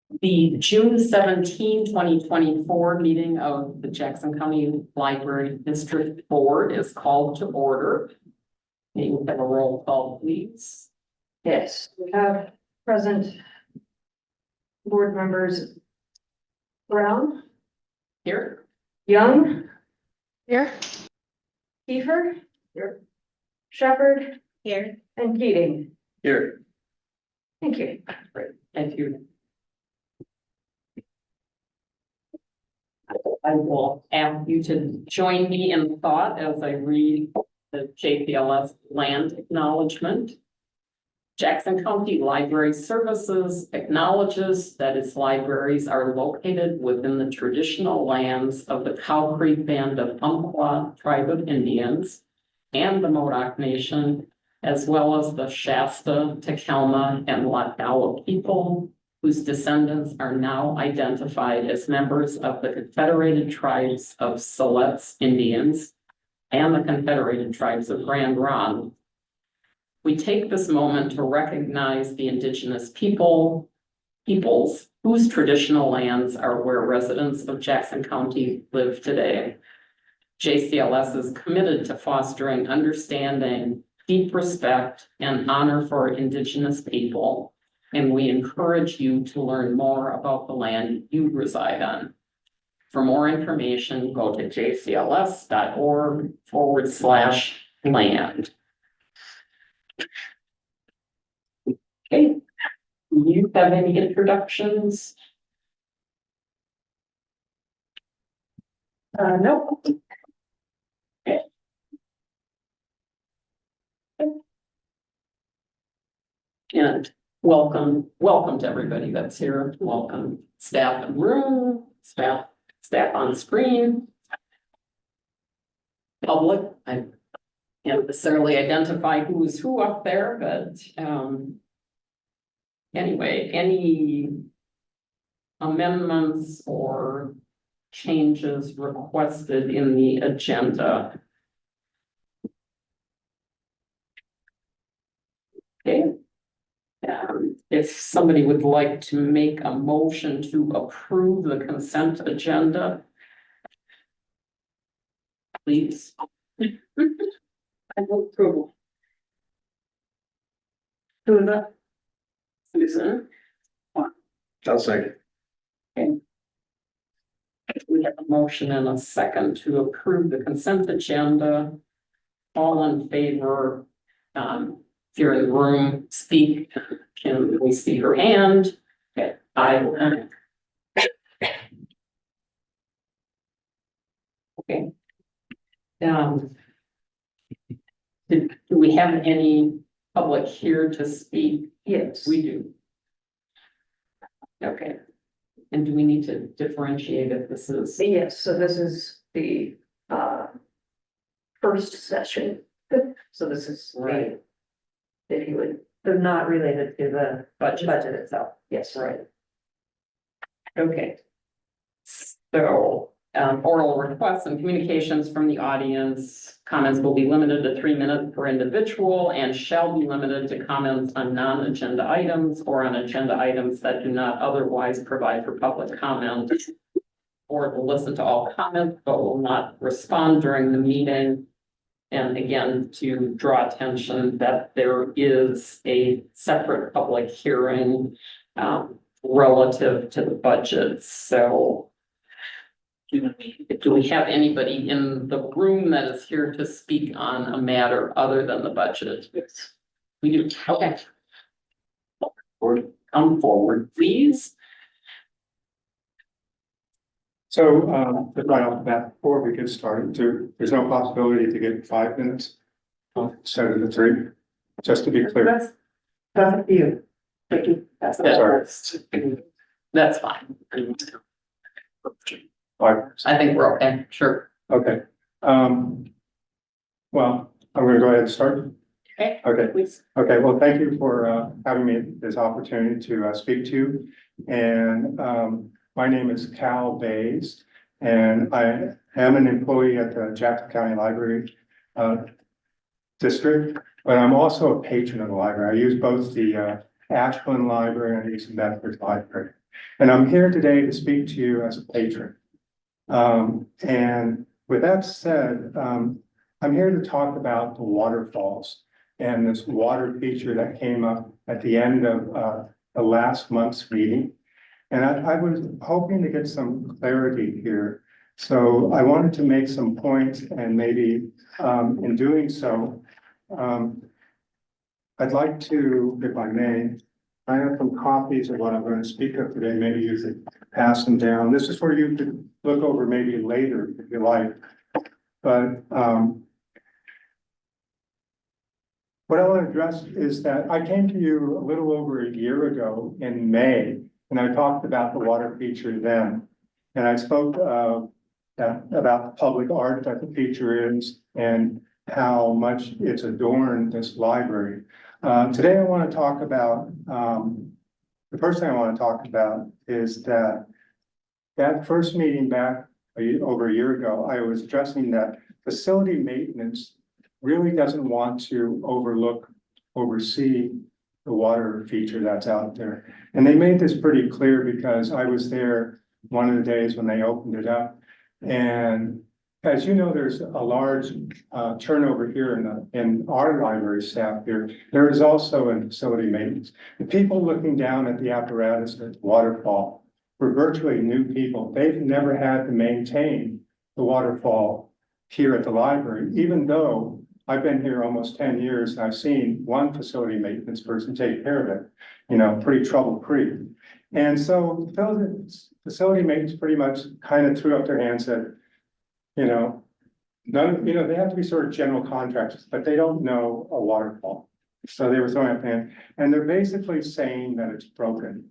The June 17, 2024 meeting of the Jackson County Library District Board is called to order. May we have a roll call, please? Yes, we have present board members Brown, Here. Young, Here. Kiefer, here, Shepherd, Here. and Keating. Here. Thank you. Great, thank you. I will ask you to join me in thought as I read the JPLS land acknowledgement. Jackson County Library Services acknowledges that its libraries are located within the traditional lands of the Cow Creek Band of Umpqua Tribe of Indians and the Modoc Nation, as well as the Shasta, Takelma, and Latgala people, whose descendants are now identified as members of the Confederated Tribes of Siletz Indians and the Confederated Tribes of Grand Ronde. We take this moment to recognize the indigenous peoples whose traditional lands are where residents of Jackson County live today. JCLS is committed to fostering understanding, deep respect, and honor for indigenous people, and we encourage you to learn more about the land you reside on. For more information, go to jcls.org/land. Okay, do you have any introductions? No. Okay. And welcome to everybody that's here. Welcome staff in room, staff on screen. Public, I can't necessarily identify who's who up there, but anyway, any amendments or changes requested in the agenda? Okay. If somebody would like to make a motion to approve the consent agenda, please. I will approve. Susan, I'll second. we have a motion and a second to approve the consent agenda. All in favor, if you're in the room, speak. Can we see your hand? Okay, okay. Do we have any public here to speak? Yes. We do. Okay. And do we need to differentiate if this is? Yes, so this is the first session. So this is Right. if you would, they're not related to the budget itself. Yes, Right. Okay. So, oral requests and communications from the audience, comments will be limited to 3 minutes per individual and shall be limited to comments on non-agenda items or on agenda items that do not otherwise provide for public comment. Or will listen to all comments, but will not respond during the meeting. And again, to draw attention that there is a separate public hearing relative to the budget. So do we have anybody in the room that is here to speak on a matter other than the budget? Yes. We do, okay. Come forward, please. So, right off the bat, before we get started, there's no possibility to get 5 minutes instead of the 3, just to be clear. That's up to you. That's fine. 5 minutes. I think we're okay, sure. Okay. Well, I'm gonna go ahead and start. Okay. Okay. Please. Okay, well, thank you for having me this opportunity to speak to you. And my name is Cal Bays, and I am an employee at the Jackson County Library District, but I'm also a patron of the library. I use both the Ashland Library and I use the Medford Library. And I'm here today to speak to you as a patron. And with that said, I'm here to talk about the waterfalls and this water feature that came up at the end of the last month's meeting. And I was hoping to get some clarity here. So I wanted to make some points, and maybe in doing so, I'd like to, if I may, I have some copies of what I'm going to speak of today. Maybe you could pass them down. This is for you to look over maybe later if you like. But what I want to address is that I came to you a little over a year ago in May, and I talked about the water feature then. And I spoke about the public art that the feature is and how much it's adorned this library. Today I want to talk about, the first thing I want to talk about is that first meeting back over a year ago, I was addressing that facility maintenance really doesn't want to oversee the water feature that's out there. And they made this pretty clear because I was there one of the days when they opened it up. And as you know, there's a large turnover here in our library staff here. There is also in facility maintenance. The people looking down at the apparatus at the waterfall were virtually new people. They've never had to maintain the waterfall here at the library, even though I've been here almost 10 years and I've seen one facility maintenance person take care of it, you know, pretty trouble-free. And so facility maintenance pretty much kind of threw up their hands and said, you know, they have to be sort of general contractors, but they don't know a waterfall. So they were throwing up their hand, and they're basically saying that it's broken.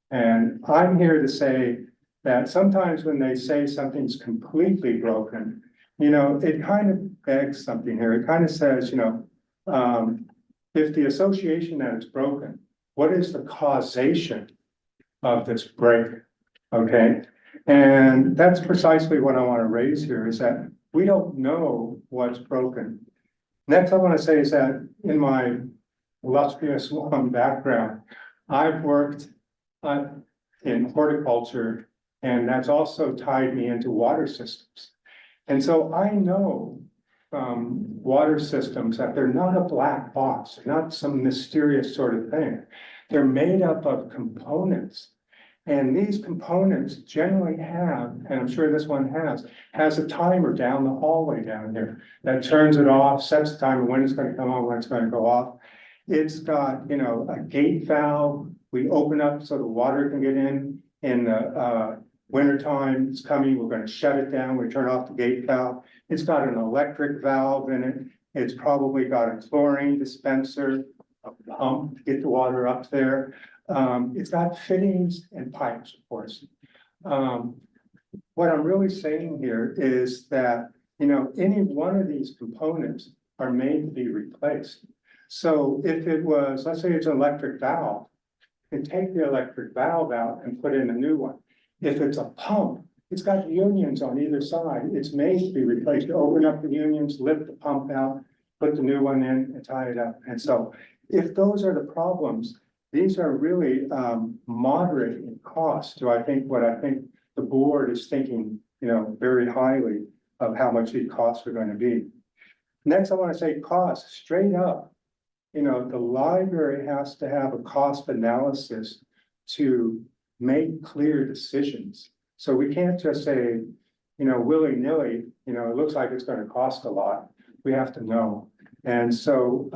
And I'm here to say that sometimes when they say something's completely broken, you know, it kind of begs something here. It kind of says, you know, if the association that it's broken, what is the causation of this break? Okay. And that's precisely what I want to raise here, is that we don't know what's broken. Next, I want to say is that in my illustrious long background, I've worked in horticulture, and that's also tied me into water systems. And so I know from water systems that they're not a black box, they're not some mysterious sort of thing. They're made up of components. And these components generally have, and I'm sure this one has a timer down the hallway down here that turns it off, sets the timer when it's going to come on, when it's going to go off. It's got, you know, a gate valve. We open up so the water can get in the wintertime. It's coming, we're going to shut it down. We turn off the gate valve. It's got an electric valve in it. It's probably got a chlorine dispenser, a pump to get the water up there. It's got fittings and pipes, of course. What I'm really saying here is that, you know, any one of these components are made to be replaced. So if it was, let's say it's an electric valve, you can take the electric valve out and put in a new one. If it's a pump, it's got unions on either side. It's made to be replaced. You open up the unions, lift the pump out, put the new one in and tie it up. And so if those are the problems, these are really moderate in cost to I think the board is thinking, you know, very highly of how much these costs are going to be. Next, I want to say cost straight up. You know, the library has to have a cost analysis to make clear decisions. So we can't just say, you know, willy-nilly, you know, it looks like it's going to cost a lot. We have to know. And so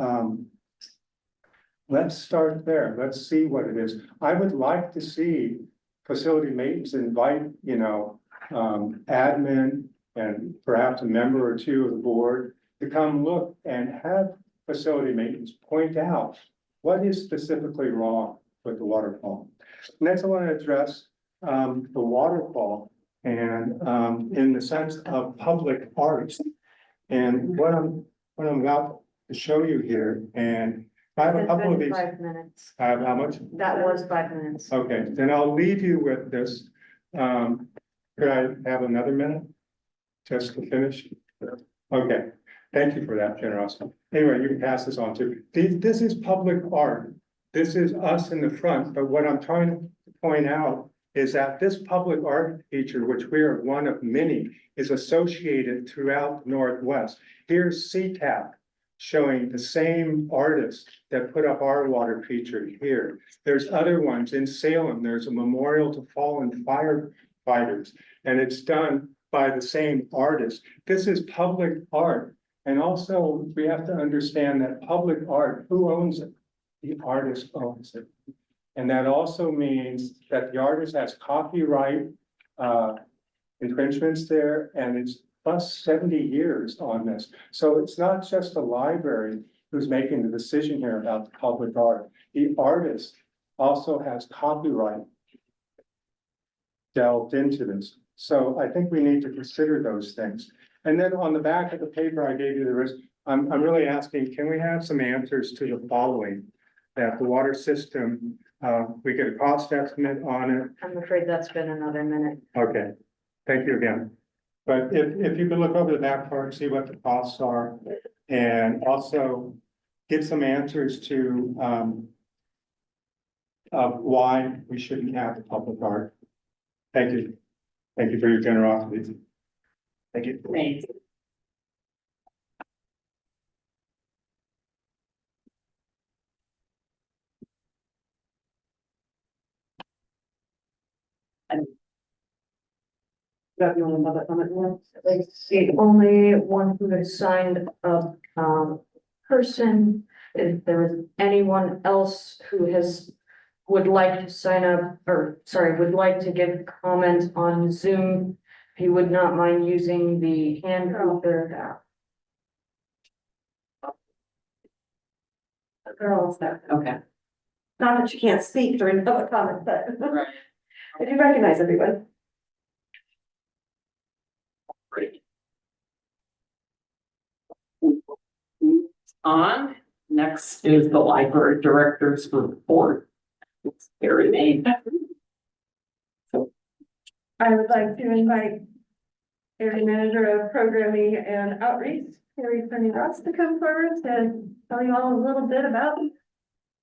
let's start there. Let's see what it is. I would like to see facility maintenance invite, you know, admin and perhaps a member or two of the board to come look and have facility maintenance point out what is specifically wrong with the waterfall. Next, I want to address the waterfall and in the sense of public arts. And what I'm about to show you here, and I have a couple of these. 5 minutes. How much? That was 5 minutes. Okay, then I'll leave you with this. Could I have another minute? Just to finish? Okay, thank you for that generosity. Anyway, you can pass this on too. This is public art. This is us in the front, but what I'm trying to point out is that this public art feature, which we are one of many, is associated throughout the Northwest. Here's CTAP showing the same artist that put up our water feature here. There's other ones in Salem. There's a memorial to fallen firefighters, and it's done by the same artist. This is public art. And also, we have to understand that public art, who owns it? The artist owns it. And that also means that the artist has copyright infringements there, and it's plus 70 years on this. So it's not just the library who's making the decision here about the public art. The artist also has copyright delved into this. So I think we need to consider those things. And then on the back of the paper I gave you, I'm really asking, can we have some answers to the following? That the water system, we get a cost estimate on it. I'm afraid that's been another minute. Okay, thank you again. But if you could look over the back part, see what the costs are, and also get some answers to of why we shouldn't have the public art. Thank you. Thank you for your generosity. Thank you. Thanks. Got you on another comment one? It's the only one who has signed up, person. If there is anyone else who would like to sign up, or sorry, would like to give comments on Zoom, if you would not mind using the hand filter. Girls, that, Okay. not that you can't speak during public comment, but Right. I do recognize everyone. Great. On, next is the library director's report. It's very made. I would like to invite Area Manager of Programming and Outreach, Carrie Fernie Ross, to come forward to tell you all a little bit about the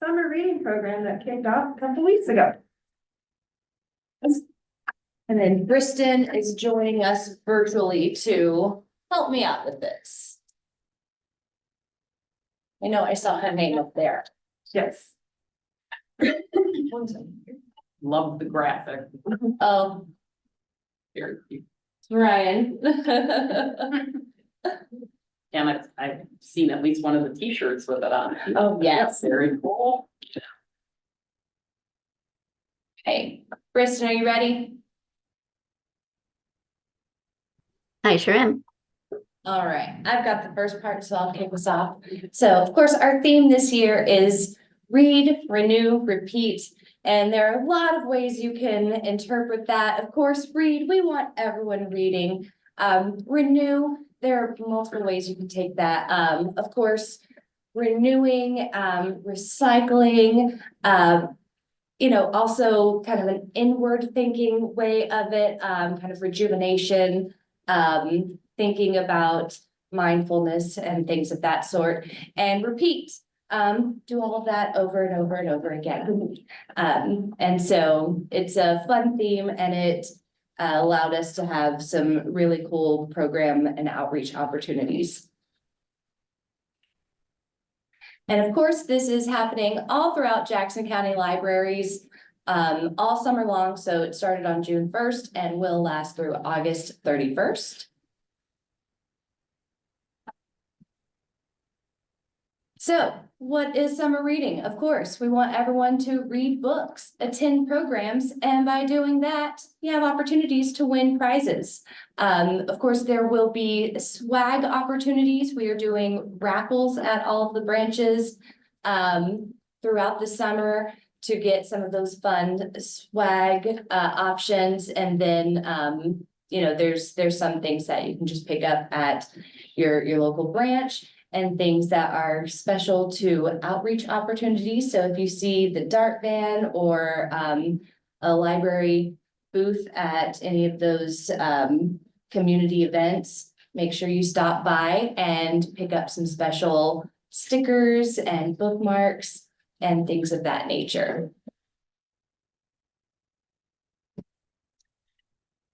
summer reading program that kicked off a couple weeks ago. And then Kristen is joining us virtually to help me out with this. I know I saw her name up there. Yes. Love the graphic. Oh, Very cute. Ryan. And I've seen at least one of the t-shirts with it on. Oh, yes. Very cool. Okay, Kristen, are you ready? I sure am. All right, I've got the first part, so I'll kick us off. So of course, our theme this year is read, renew, repeat. And there are a lot of ways you can interpret that. Of course, read, we want everyone reading. Renew, there are multiple ways you can take that. Of course, renewing, recycling, also kind of an inward thinking way of it, kind of rejuvenation, thinking about mindfulness and things of that sort, and repeat. Do all of that over and over and over again. And so it's a fun theme, and it allowed us to have some really cool program and outreach opportunities. And of course, this is happening all throughout Jackson County Libraries all summer long. So it started on June 1st and will last through August 31st. So what is summer reading? Of course, we want everyone to read books, attend programs, and by doing that, you have opportunities to win prizes. Of course, there will be swag opportunities. We are doing raffles at all of the branches throughout the summer to get some of those fun swag options. And then, there's some things that you can just pick up at your local branch, and things that are special to outreach opportunities. So if you see the Dart Van or a library booth at any of those community events, make sure you stop by and pick up some special stickers and bookmarks and things of that nature.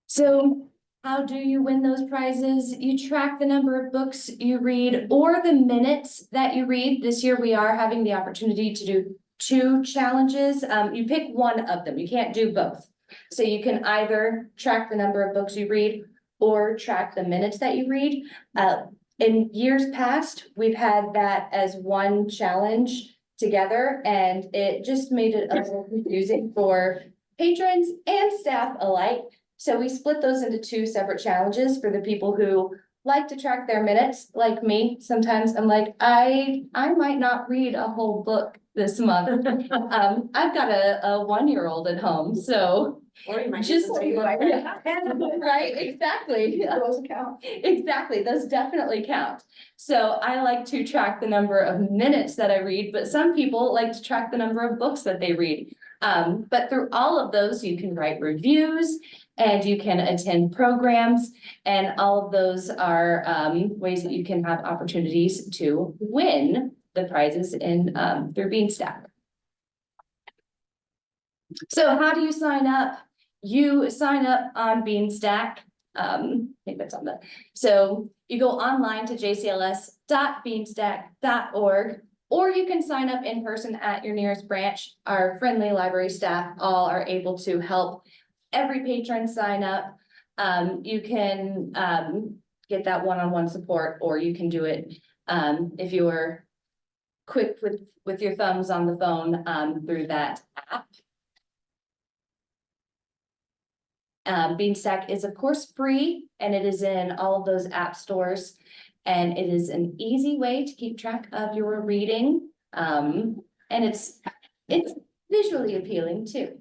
So how do you win those prizes? You track the number of books you read or the minutes that you read. This year, we are having the opportunity to do 2 challenges. You pick one of them. You can't do both. So you can either track the number of books you read or track the minutes that you read. In years past, we've had that as one challenge together, and it just made it a little confusing for patrons and staff alike. So we split those into 2 separate challenges for the people who like to track their minutes, like me. Sometimes I'm like, I might not read a whole book this month. I've got a 1-year-old at home, so Or you might just, say, like, right, exactly. Those count. Exactly, those definitely count. So I like to track the number of minutes that I read, but some people like to track the number of books that they read. But through all of those, you can write reviews and you can attend programs, and all of those are ways that you can have opportunities to win the prizes in through Beanstack. So how do you sign up? You sign up on Beanstack. I think that's on the, so you go online to jcls.beanstack.org, or you can sign up in person at your nearest branch. Our friendly library staff all are able to help every patron sign up. You can get that one-on-one support, or you can do it if you're quick with your thumbs on the phone through that app. Beanstack is of course free, and it is in all of those app stores, and it is an easy way to keep track of your reading. And it's visually appealing too.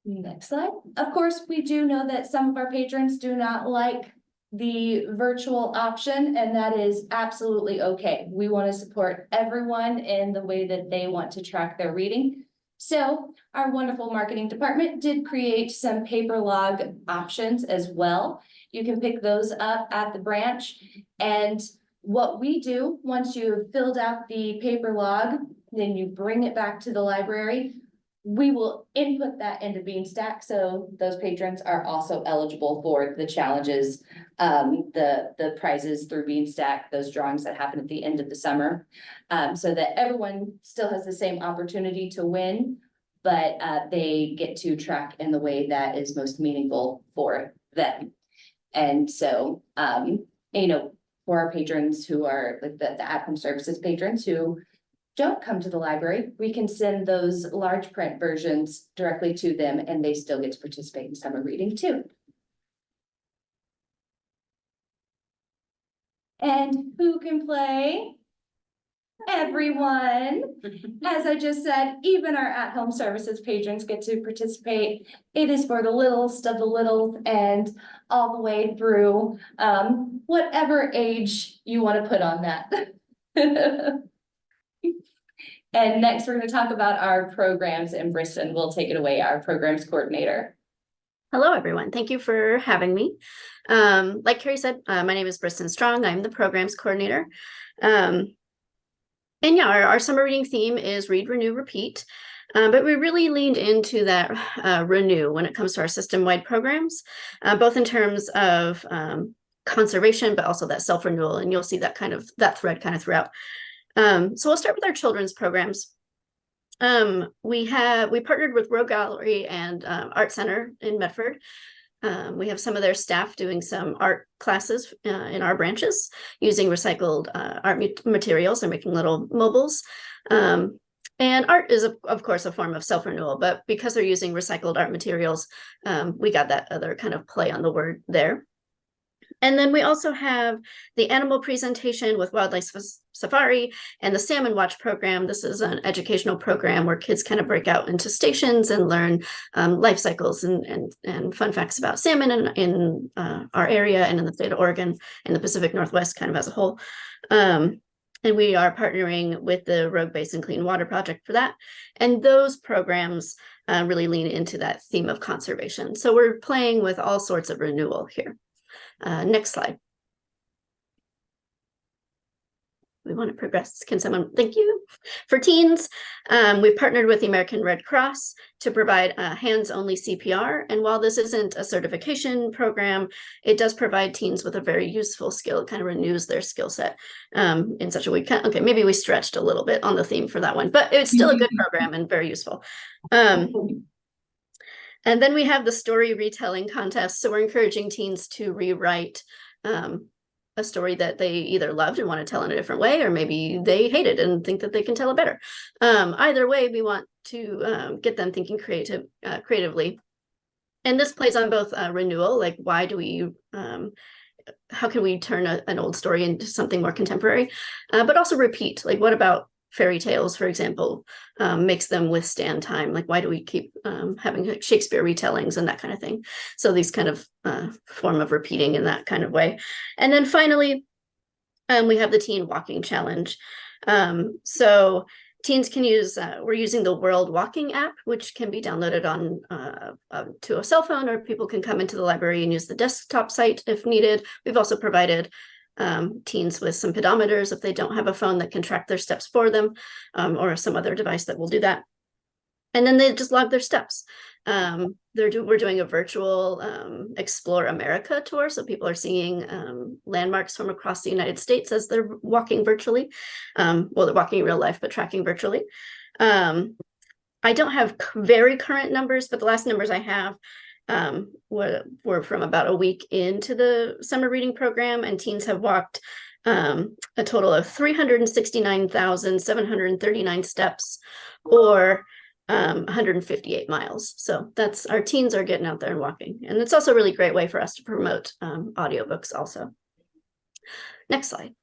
Next slide. Of course, we do know that some of our patrons do not like the virtual option, and that is absolutely okay. We want to support everyone in the way that they want to track their reading. So our wonderful marketing department did create some paper log options as well. You can pick those up at the branch. And what we do, once you've filled out the paper log, then you bring it back to the library. We will input that into Beanstack, so those patrons are also eligible for the challenges, the prizes through Beanstack, those drawings that happen at the end of the summer, so that everyone still has the same opportunity to win, but they get to track in the way that is most meaningful for them. And so, you know, for our patrons who are like the at-home services patrons who don't come to the library, we can send those large print versions directly to them, and they still get to participate in summer reading too. And who can play? Everyone. As I just said, even our at-home services patrons get to participate. It is for the littlest of the little and all the way through whatever age you want to put on that. And next, we're going to talk about our programs, and Briston will take it away, our programs coordinator. Hello, everyone. Thank you for having me. Like Carrie said, my name is Briston Strong. I'm the programs coordinator. And yeah, our summer reading theme is Read, Renew, Repeat. But we really leaned into that renew when it comes to our system-wide programs, both in terms of conservation, but also that self-renewal. And you'll see that thread kind of throughout. So we'll start with our children's programs. We partnered with Rogue Gallery and Art Center in Medford. We have some of their staff doing some art classes in our branches using recycled art materials. They're making little mobiles. And art is, of course, a form of self-renewal, but because they're using recycled art materials, we got that other kind of play on the word there. And then we also have the animal presentation with Wildlife Safari and the Salmon Watch program. This is an educational program where kids kind of break out into stations and learn life cycles and fun facts about salmon in our area and in the state of Oregon and the Pacific Northwest kind of as a whole. And we are partnering with the Rogue Basin Clean Water Project for that. And those programs really lean into that theme of conservation. So we're playing with all sorts of renewal here. Next slide. we want to progress. Can someone, thank you. For teens, we've partnered with the American Red Cross to provide hands-only CPR. And while this isn't a certification program, it does provide teens with a very useful skill. It kind of renews their skill set in such a way. Okay, maybe we stretched a little bit on the theme for that one, but it's still a good program and very useful. And then we have the story retelling contest. So we're encouraging teens to rewrite a story that they either loved and want to tell in a different way, or maybe they hate it and think that they can tell it better. Either way, we want to get them thinking creatively. And this plays on both renewal, like why do we, how can we turn an old story into something more contemporary, but also repeat, like what about fairy tales, for example, makes them withstand time. Like, why do we keep having Shakespeare retellings and that kind of thing? So these kind of form of repeating in that kind of way. And then finally, we have the Teen Walking Challenge. So teens can use, we're using the World Walking app, which can be downloaded on to a cell phone, or people can come into the library and use the desktop site if needed. We've also provided teens with some pedometers if they don't have a phone that can track their steps for them, or some other device that will do that. And then they just log their steps. We're doing a virtual Explore America tour, so people are seeing landmarks from across the United States as they're walking virtually. Well, they're walking in real life, but tracking virtually. I don't have very current numbers, but the last numbers I have were from about a week into the summer reading program, and teens have walked a total of 369,739 steps, or 158 miles. So that's, our teens are getting out there and walking. And it's also a really great way for us to promote audiobooks also. Next slide.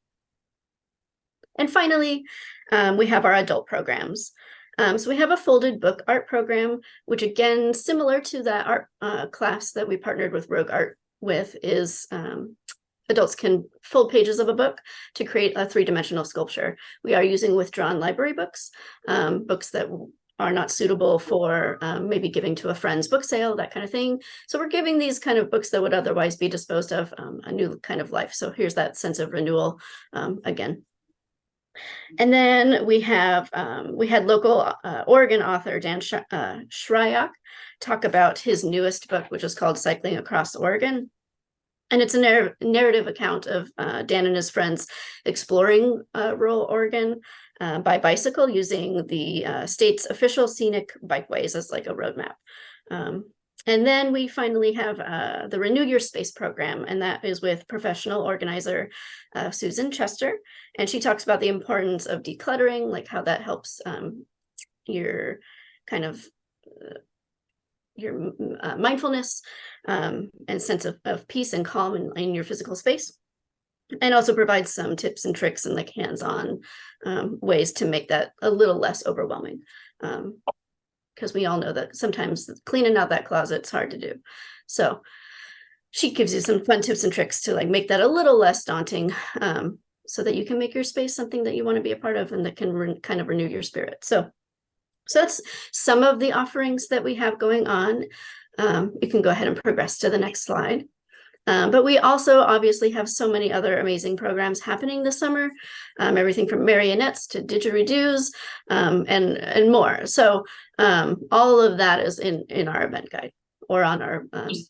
And finally, we have our adult programs. So we have a folded book art program, which again, similar to that art class that we partnered with Rogue Art with, is adults can fold pages of a book to create a three-dimensional sculpture. We are using withdrawn library books, books that are not suitable for maybe giving to a friend's book sale, that kind of thing. So we're giving these kind of books that would otherwise be disposed of a new kind of life. So here's that sense of renewal again. And then we have, we had local Oregon author Dan Shryock talk about his newest book, which is called Cycling Across Oregon. And it's a narrative account of Dan and his friends exploring rural Oregon by bicycle, using the state's official scenic bikeways as like a roadmap. And then we finally have the Renew Your Space program, and that is with professional organizer Susan Chester. And she talks about the importance of decluttering, like how that helps your kind of your mindfulness and sense of peace and calm in your physical space. And also provides some tips and tricks and like hands-on ways to make that a little less overwhelming. Because we all know that sometimes cleaning out that closet's hard to do. So she gives you some fun tips and tricks to like make that a little less daunting, so that you can make your space something that you want to be a part of and that can kind of renew your spirit. So that's some of the offerings that we have going on. You can go ahead and progress to the next slide. But we also obviously have so many other amazing programs happening this summer, everything from marionettes to didgeridoos and more. So all of that is in our event guide or on our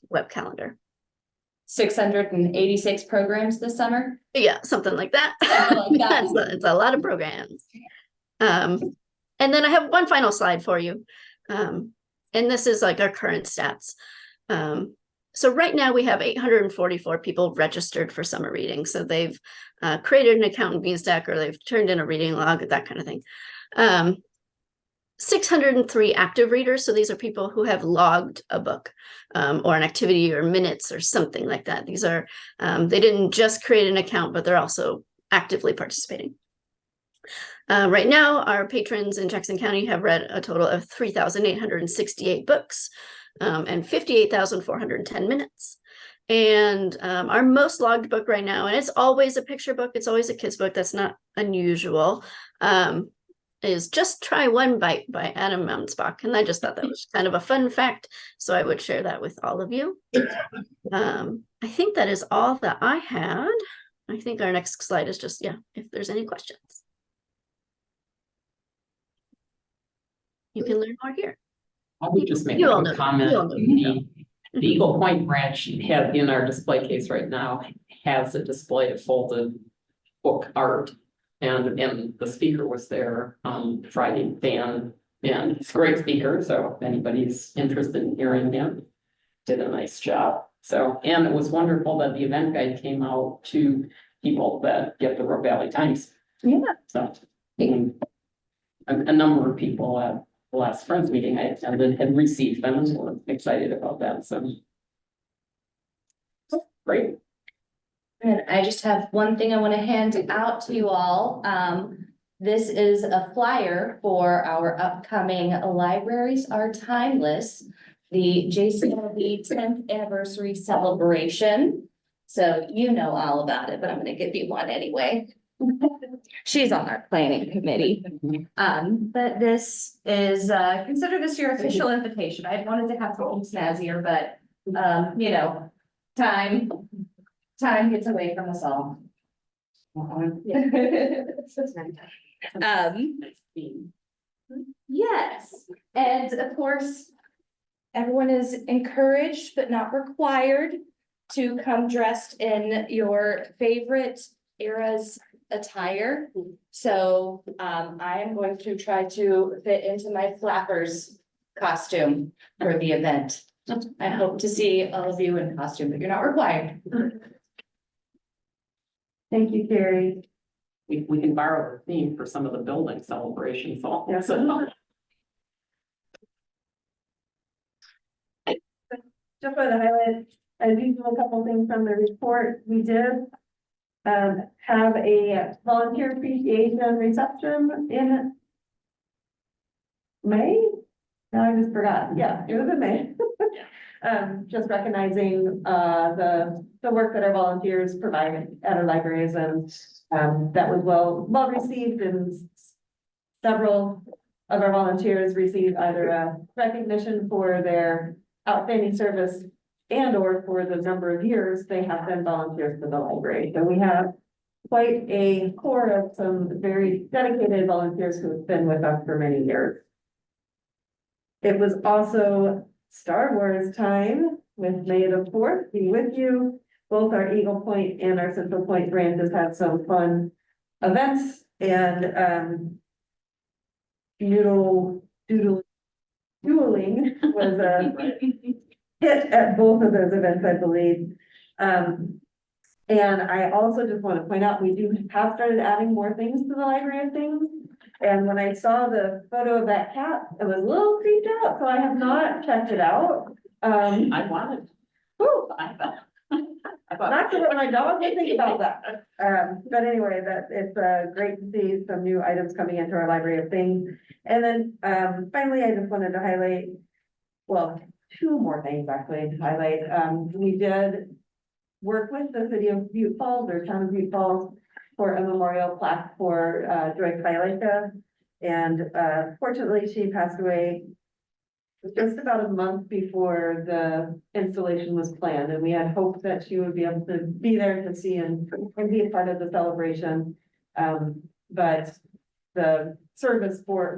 web calendar. 686 programs this summer. Yeah, something like that. Like that. It's a lot of programs. And then I have one final slide for you. And this is like our current stats. So right now we have 844 people registered for summer reading. So they've created an account in Beanstack, or they've turned in a reading log, that kind of thing. 603 active readers. So these are people who have logged a book or an activity or minutes or something like that. These are, they didn't just create an account, but they're also actively participating. Right now, our patrons in Jackson County have read a total of 3,868 books. And 58,410 minutes. And our most logged book right now, and it's always a picture book, it's always a kid's book, that's not unusual, is Just Try One Bite by Adam Mountspach. And I just thought that was kind of a fun fact, so I would share that with all of you. I think that is all that I had. I think our next slide is just, yeah, if there's any questions. You can learn more here. I would just make You a all quick know. comment. You all know. The Eagle Point branch had in our display case right now has a display of folded book art. And the speaker was there on Friday, Dan, and he's a great speaker, so if anybody's interested in hearing him, did a nice job. So, and it was wonderful that the event guide came out to people that get the Rogue Valley Times. Yeah. So, a number of people at the last Friends meeting I attended had received them and were excited about that, so. Great. And I just have one thing I want to hand out to you all. This is a flyer for our upcoming Libraries Are Timeless, the JCLV 10th anniversary celebration. So you know all about it, but I'm going to give you one anyway. She's on our planning committee. But this is, consider this your official invitation. I wanted to have something snazzier, but, you know, time gets away from us all. Yes, and of course, everyone is encouraged but not required to come dressed in your favorite era's attire. So, I am going to try to fit into my flappers costume for the event. I hope to see all of you in costume, but you're not required. Thank you, Carrie. We can borrow the theme for some of the building celebrations. Yes. Just for the highlight, I do a couple things from the report. We did have a volunteer appreciation reception in May. Now I just forgot. Yeah, it was in May. Just recognizing the work that our volunteers provide at our libraries, and that was well received, and several of our volunteers received either a recognition for their outstanding service and or for the number of years they have been volunteers for the library. So we have quite a core of some very dedicated volunteers who have been with us for many years. It was also Star Wars time with May the 4th be with you. Both our Eagle Point and our Central Point branches had some fun events, and dueling was a hit at both of those events, I believe. And I also just want to point out, we do have started adding more things to the library of things. And when I saw the photo of that cat, I was a little creeped out, so I have not checked it out. I wanted. Whew, I thought. not sure what my dog would think about that. But anyway, it's great to see some new items coming into our library of things. And then finally, I just wanted to highlight, well, two more things actually to highlight. We did work with the city of Butte Falls, or town of Butte Falls, for a memorial plaque for Joy Kailika. And fortunately, she passed away just about a month before the installation was planned, and we had hoped that she would be able to be there to see and be a part of the celebration. But the memorial service for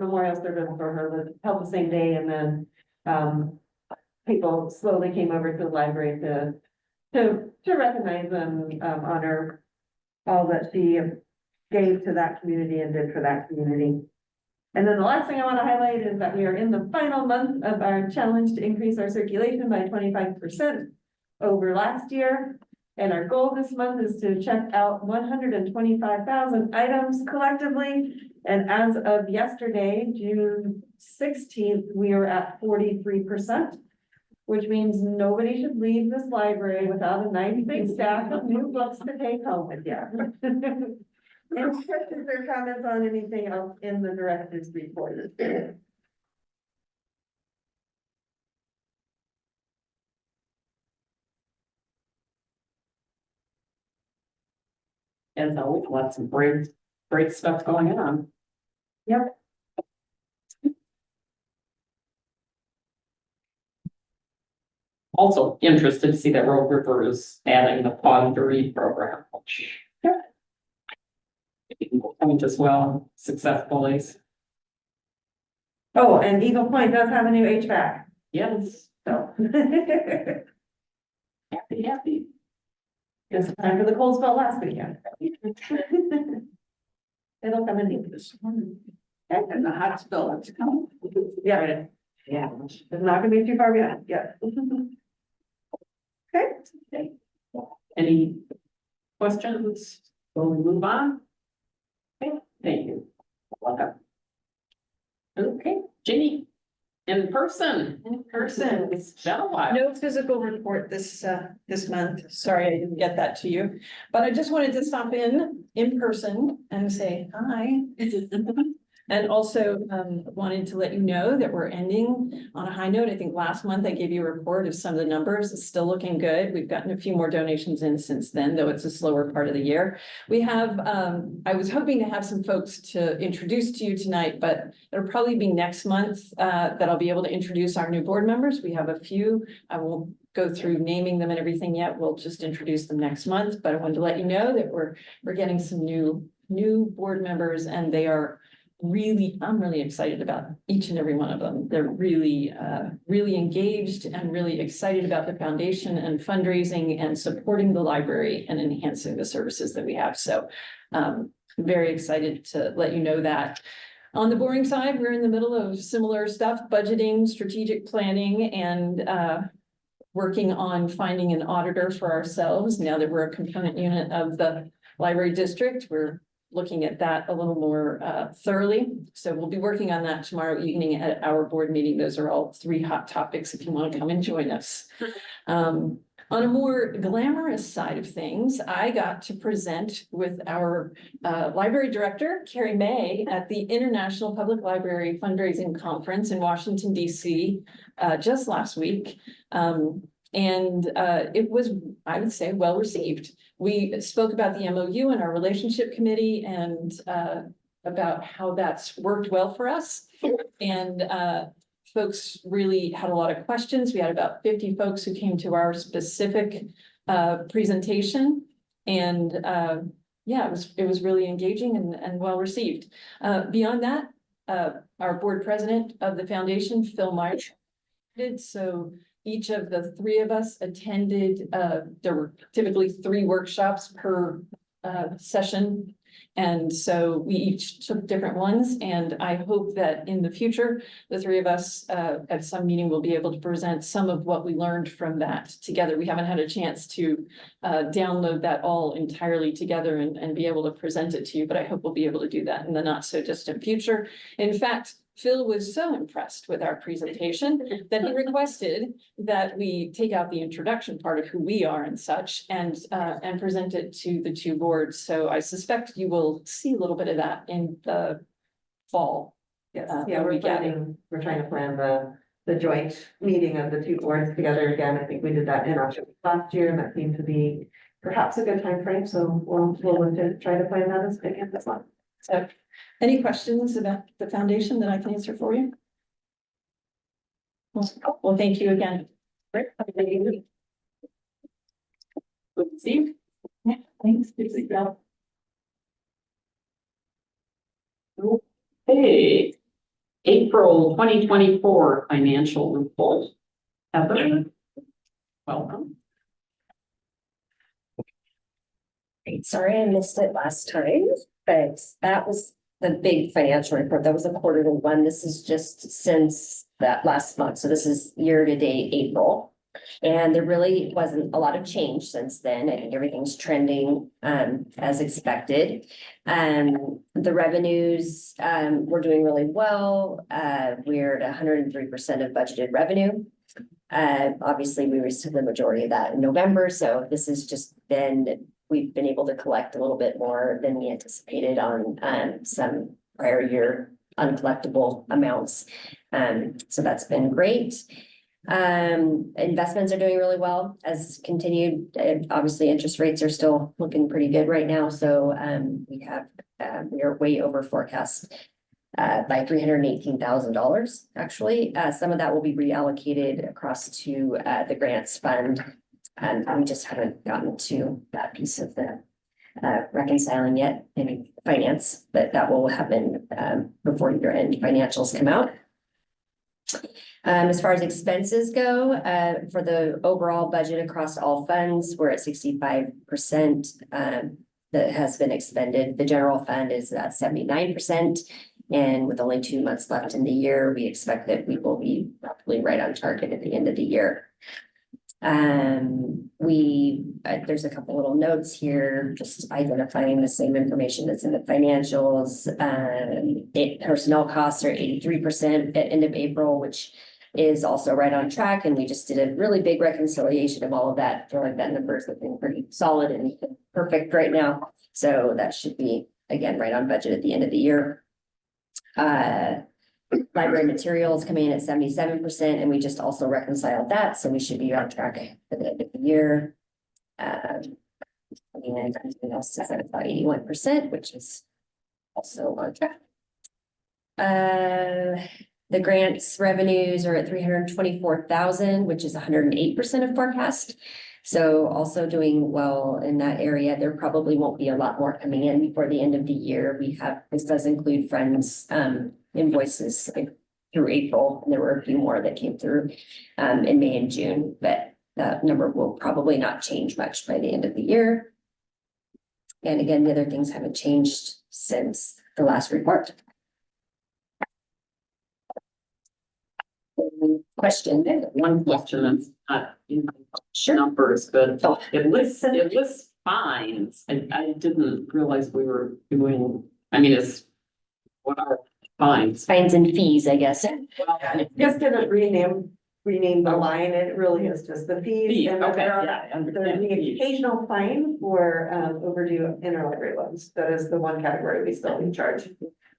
her was held the same day, and then people slowly came over to the library to recognize and honor all that she gave to that community and did for that community. And then the last thing I want to highlight is that we are in the final month of our challenge to increase our circulation by 25% over last year. And our goal this month is to check out 125,000 items collectively. And as of yesterday, June 16th, we are at 43%, which means nobody should leave this library without a nice big stack of new books to take home with you. Any questions or comments on anything else in the director's report? As always, lots of great stuff going on. Yep. Also interested to see that Rogue River is adding the Pause to Read program, which Point as well successfully. Oh, and Eagle Point does have a new HVAC, Yes, so. happy. It's time for the cold spell last weekend. It'll come in deep this morning. And the hot spell that's coming. Yeah, yeah, it's not gonna be too far behind, yeah. Okay. Any questions? Will we move on? Okay, thank you. Welcome. Okay, Jenny, in person, it's been a while. No physical report this month. Sorry, I didn't get that to you. But I just wanted to stop in person and say hi. And also wanted to let you know that we're ending on a high note. I think last month I gave you a report of some of the numbers. It's still looking good. We've gotten a few more donations in since then, though it's a slower part of the year. We have, I was hoping to have some folks to introduce to you tonight, but it'll probably be next month that I'll be able to introduce our new board members. We have a few. I won't go through naming them and everything yet. We'll just introduce them next month, but I wanted to let you know that we're getting some new board members, and they are really, I'm really excited about each and every one of them. They're really engaged and really excited about the foundation and fundraising and supporting the library and enhancing the services that we have. So very excited to let you know that. On the boring side, we're in the middle of similar stuff, budgeting, strategic planning, and working on finding an auditor for ourselves. Now that we're a component unit of the library district, we're looking at that a little more thoroughly. So we'll be working on that tomorrow evening at our board meeting. Those are all 3 hot topics if you want to come and join us. On a more glamorous side of things, I got to present with our library director, Carrie May, at the International Public Library Fundraising Conference in Washington, DC, just last week. It was, I would say, well received. We spoke about the MOU and our relationship committee and about how that's worked well for us. And folks really had a lot of questions. We had about 50 folks who came to our specific presentation. And yeah, it was really engaging and well received. Beyond that, our board president of the foundation, Phil Myers, did so. Each of the 3 of us attended, there were typically 3 workshops per session. And so we each took different ones, and I hope that in the future, the 3 of us at some meeting will be able to present some of what we learned from that together. We haven't had a chance to download that all entirely together and be able to present it to you, but I hope we'll be able to do that in the not so distant future. In fact, Phil was so impressed with our presentation that he requested that we take out the introduction part of who we are and such and present it to the 2 boards. So I suspect you will see a little bit of that in the fall. Yes, when we gather. we're trying to plan the joint meeting of the 2 boards together again. I think we did that in October last year, and that seemed to be perhaps a good time frame. So we'll look to try to plan that again this month. So any questions about the foundation that I can answer for you? Well, thank you again. Good to see you. Yeah, thanks. Good to see you. Okay, April 2024 financial report. Heather, welcome. Great. Sorry I missed it last time, but that was the big financial report. That was a quarterly one. This is just since that last month. So this is year to date, April. And there really wasn't a lot of change since then. I think everything's trending as expected. The revenues we're doing really well. We're at 103% of budgeted revenue. Obviously, we received the majority of that in November. So this has just been, we've been able to collect a little bit more than we anticipated on some prior year uncollectible amounts. So that's been great. Investments are doing really well as continued. Obviously, interest rates are still looking pretty good right now. So we are way over forecast by $318,000. Actually, some of that will be reallocated across to the grants fund. We just haven't gotten to that piece of reconciling yet in finance, but that will happen before year end financials come out. As far as expenses go, for the overall budget across all funds, we're at 65%. That has been expended. The general fund is at 79%. And with only 2 months left in the year, we expect that we will be probably right on target at the end of the year. There's a couple little notes here, just identifying the same information that's in the financials. Personnel costs are 83% at end of April, which is also right on track. And we just did a really big reconciliation of all of that. I feel like that number is looking pretty solid and perfect right now. So that should be, again, right on budget at the end of the year. Library materials coming in at 77%, and we just also reconciled that, so we should be on track for the end of the year. And everything else is at about 81%, which is also on track. The grants revenues are at 324,000, which is 108% of forecast. So also doing well in that area. There probably won't be a lot more coming in before the end of the year. This does include Friends invoices through April, and there were a few more that came through in May and June, but that number will probably not change much by the end of the year. And again, the other things haven't changed since the last report. Question? One question that's not in the Sure. numbers, but Oh. it lists fines, and I didn't realize we were doing, I mean, what are fines? Fines and fees, I guess. Just didn't rename the line, it really is just the fees. Fee, And then okay, there are- yeah, I There's understand the fees. occasional fine for overdue interlibrary loans. That is the one category we still charge.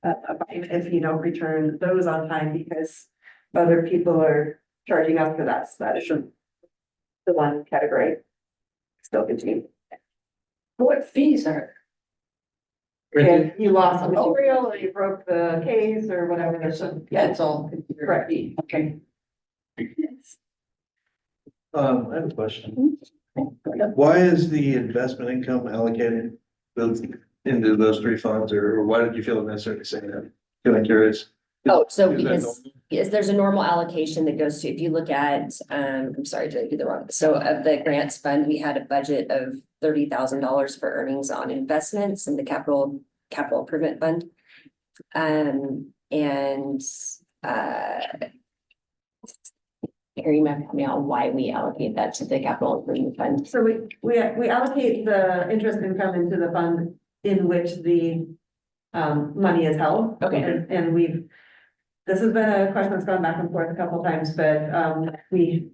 A fine if you don't return those on time because other people are charging us for that. So that is the one category. Still continue. What fees are? If you lost a material or you broke the case or whatever, there's some. Yeah, it's all. Correct. Okay. I have a question. Why is the investment income allocated into those three funds, or why did you feel necessary to say that? Feeling curious. Oh, so Is that because, normal? yes, there's a normal allocation that goes to, if you look at, I'm sorry, did I do the wrong? So of the grants fund, we had a budget of $30,000 for earnings on investments in the capital improvement fund. Harry, remember me on why we allocate that to the capital improvement fund? So we allocate the interest income into the fund in which the money is held. Okay. And this has been a question that's gone back and forth a couple times, but we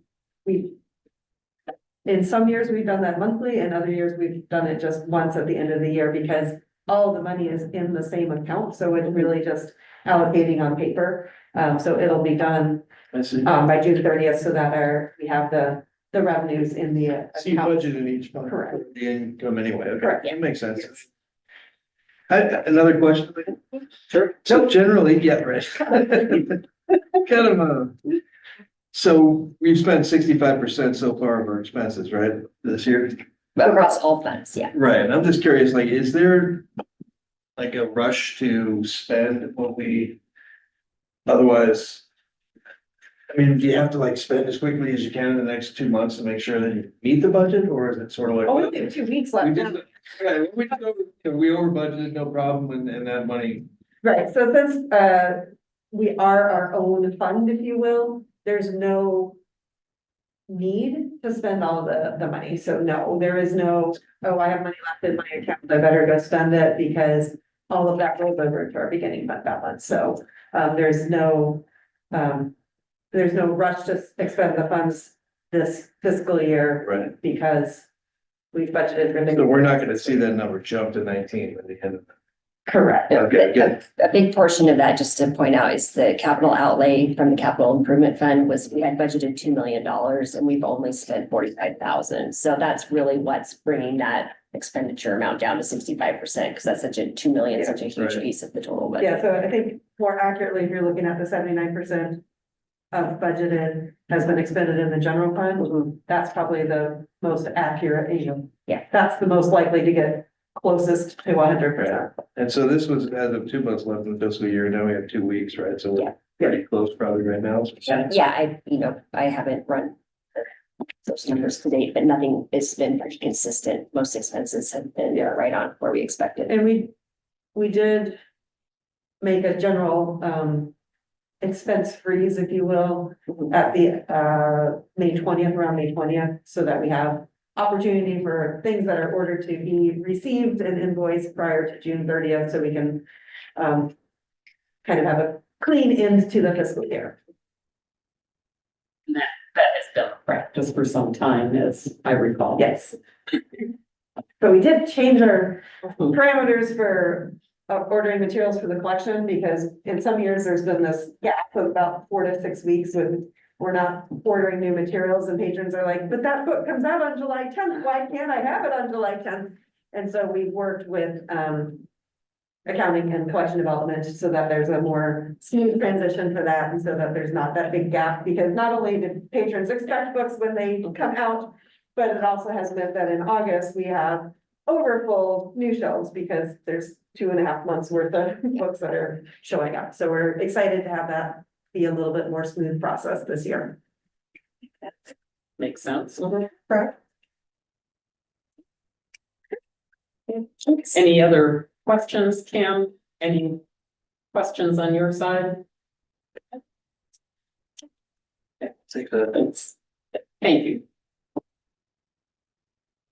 in some years we've done that monthly, and other years we've done it just once at the end of the year because all the money is in the same account, so it's really just allocating on paper. So it'll be done I see. by June 30th, so that we have the revenues in the So you account. budget in each fund. Correct. for the income anyway. Okay, Correct. that makes sense. Another question. Sure. So generally, yeah, right. Kind of so we've spent 65% so far of our expenses, right, this year? Across all funds, yeah. Right, and I'm just curious, like, is there like a rush to spend what we otherwise? I mean, do you have to like spend as quickly as you can in the next 2 months to make sure that you meet the budget, or is it sort of like? Oh, we have 2 weeks We left. did, yeah, we over budgeted, no problem, and that money, Right, so since we are our own fund, if you will, there's no need to spend all the money. So no, there is no, oh, I have money left in my account, I better go spend it because all of that rolls over to our beginning fund balance. So there's no rush to expend the funds this fiscal year right? because we've budgeted for. So we're not gonna see that number jump to 19 at the end of. Correct. Okay, good. A big portion of that, just to point out, is the capital outlay from the capital improvement fund we had budgeted $2 million and we've only spent 45,000. So that's really what's bringing that expenditure amount down to 65%, because that's such a 2 million, such a huge Right. piece of the total Yeah, budget. so I think more accurately, if you're looking at the 79% of budgeted has been expended in the general fund, that's probably the most accurate, Yeah. that's the most likely to get closest to 100%. And so this was as of 2 months left in the fiscal year, now we have 2 weeks, right? So we're pretty close probably right now. Yeah, I haven't run those numbers to date, but nothing has been pretty consistent. Most expenses have been right on where we expected. And we did make a general, expense freeze, if you will, at the, May 20th, around May 20th, so that we have opportunity for things that are ordered to be received and invoiced prior to June 30th, so we can, kind of have a clean end to the fiscal year. That has been a practice for some time, as I recall. Yes. But we did change our parameters for ordering materials for the collection, because in some years there's been this gap of about 4 to 6 weeks when we're not ordering new materials, and patrons are like, but that book comes out on July 10th, why can't I have it on July 10th? And so we've worked with accounting and collection development so that there's a more smooth transition for that, and so that there's not that big gap, because not only do patrons expect books when they come out, but it also has meant that in August we have overfull new shelves, because there's 2.5 months worth of books that are showing up. So we're excited to have that be a little bit more smooth process this year. Makes sense. Any other questions, Cam? Any questions on your side? Take that. Thanks. Thank you.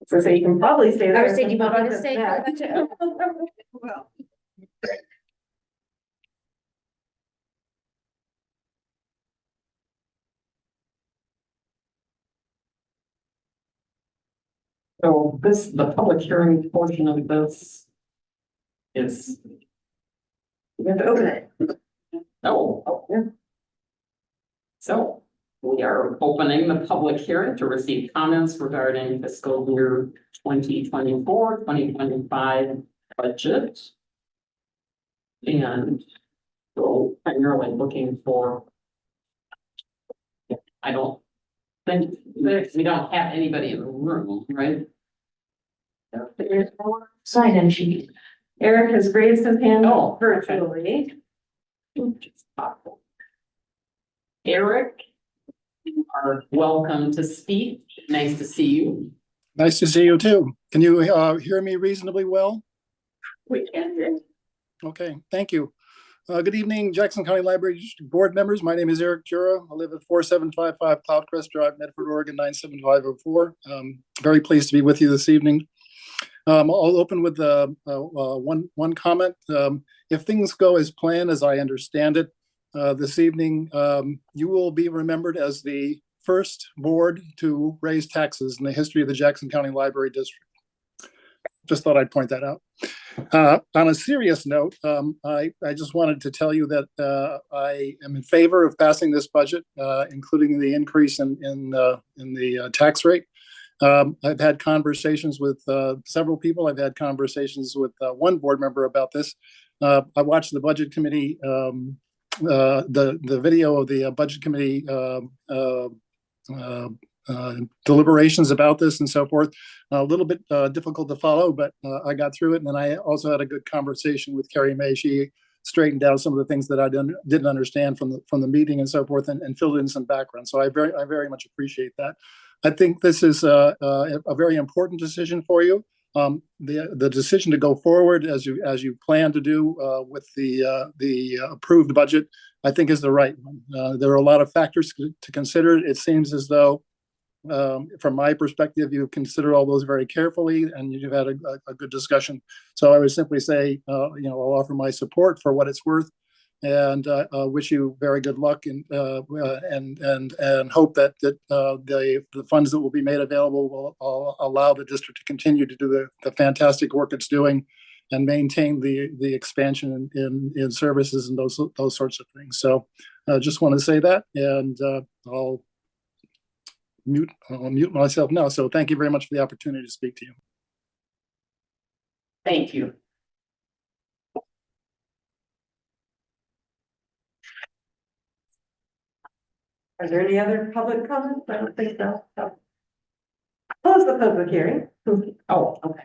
So you can probably stay there. I would say, do you want me to since say? the budget- Well. So the public hearing portion of this is, You have to open it. yeah. So we are opening the public hearing to receive comments regarding fiscal year 2024-2025 budget. And so primarily looking for, I don't think, we don't have anybody in the room, right? There's no sign-in sheet. Eric has raised his hand Oh, okay. virtually. Eric, you are welcome to speak. Nice to see you. Nice to see you too. Can you hear me reasonably well? We can hear you. Okay, thank you. Good evening, Jackson County Library District Board members. My name is Eric Jura. I live at 4755 Cloudcrest Drive, Medford, Oregon 97504. Very pleased to be with you this evening. I'll open with one comment. If things go as planned, as I understand it, this evening, you will be remembered as the first board to raise taxes in the history of the Jackson County Library District. Just thought I'd point that out. On a serious note, I just wanted to tell you that I am in favor of passing this budget, including the increase in the tax rate. I've had conversations with several people. I've had conversations with one board member about this. I watched the budget committee, the video of the budget committee deliberations about this and so forth. A little bit difficult to follow, but I got through it. And then I also had a good conversation with Carrie May. She straightened out some of the things that I didn't understand from the meeting and so forth, and filled in some background. So I very much appreciate that. I think this is a very important decision for you. The decision to go forward as you plan to do with the approved budget, I think is the right one. There are a lot of factors to consider. It seems as though, from my perspective, you've considered all those very carefully, and you've had a good discussion. So I would simply say, I'll offer my support for what it's worth, and wish you very good luck, and hope that the funds that will be made available will allow the district to continue to do the fantastic work it's doing, and maintain the expansion in services and those sorts of things. So just want to say that, and I'll mute myself now. So thank you very much for the opportunity to speak to you. Thank you. Are there any other public comments? I don't think so. Close the public hearing. Oh, okay.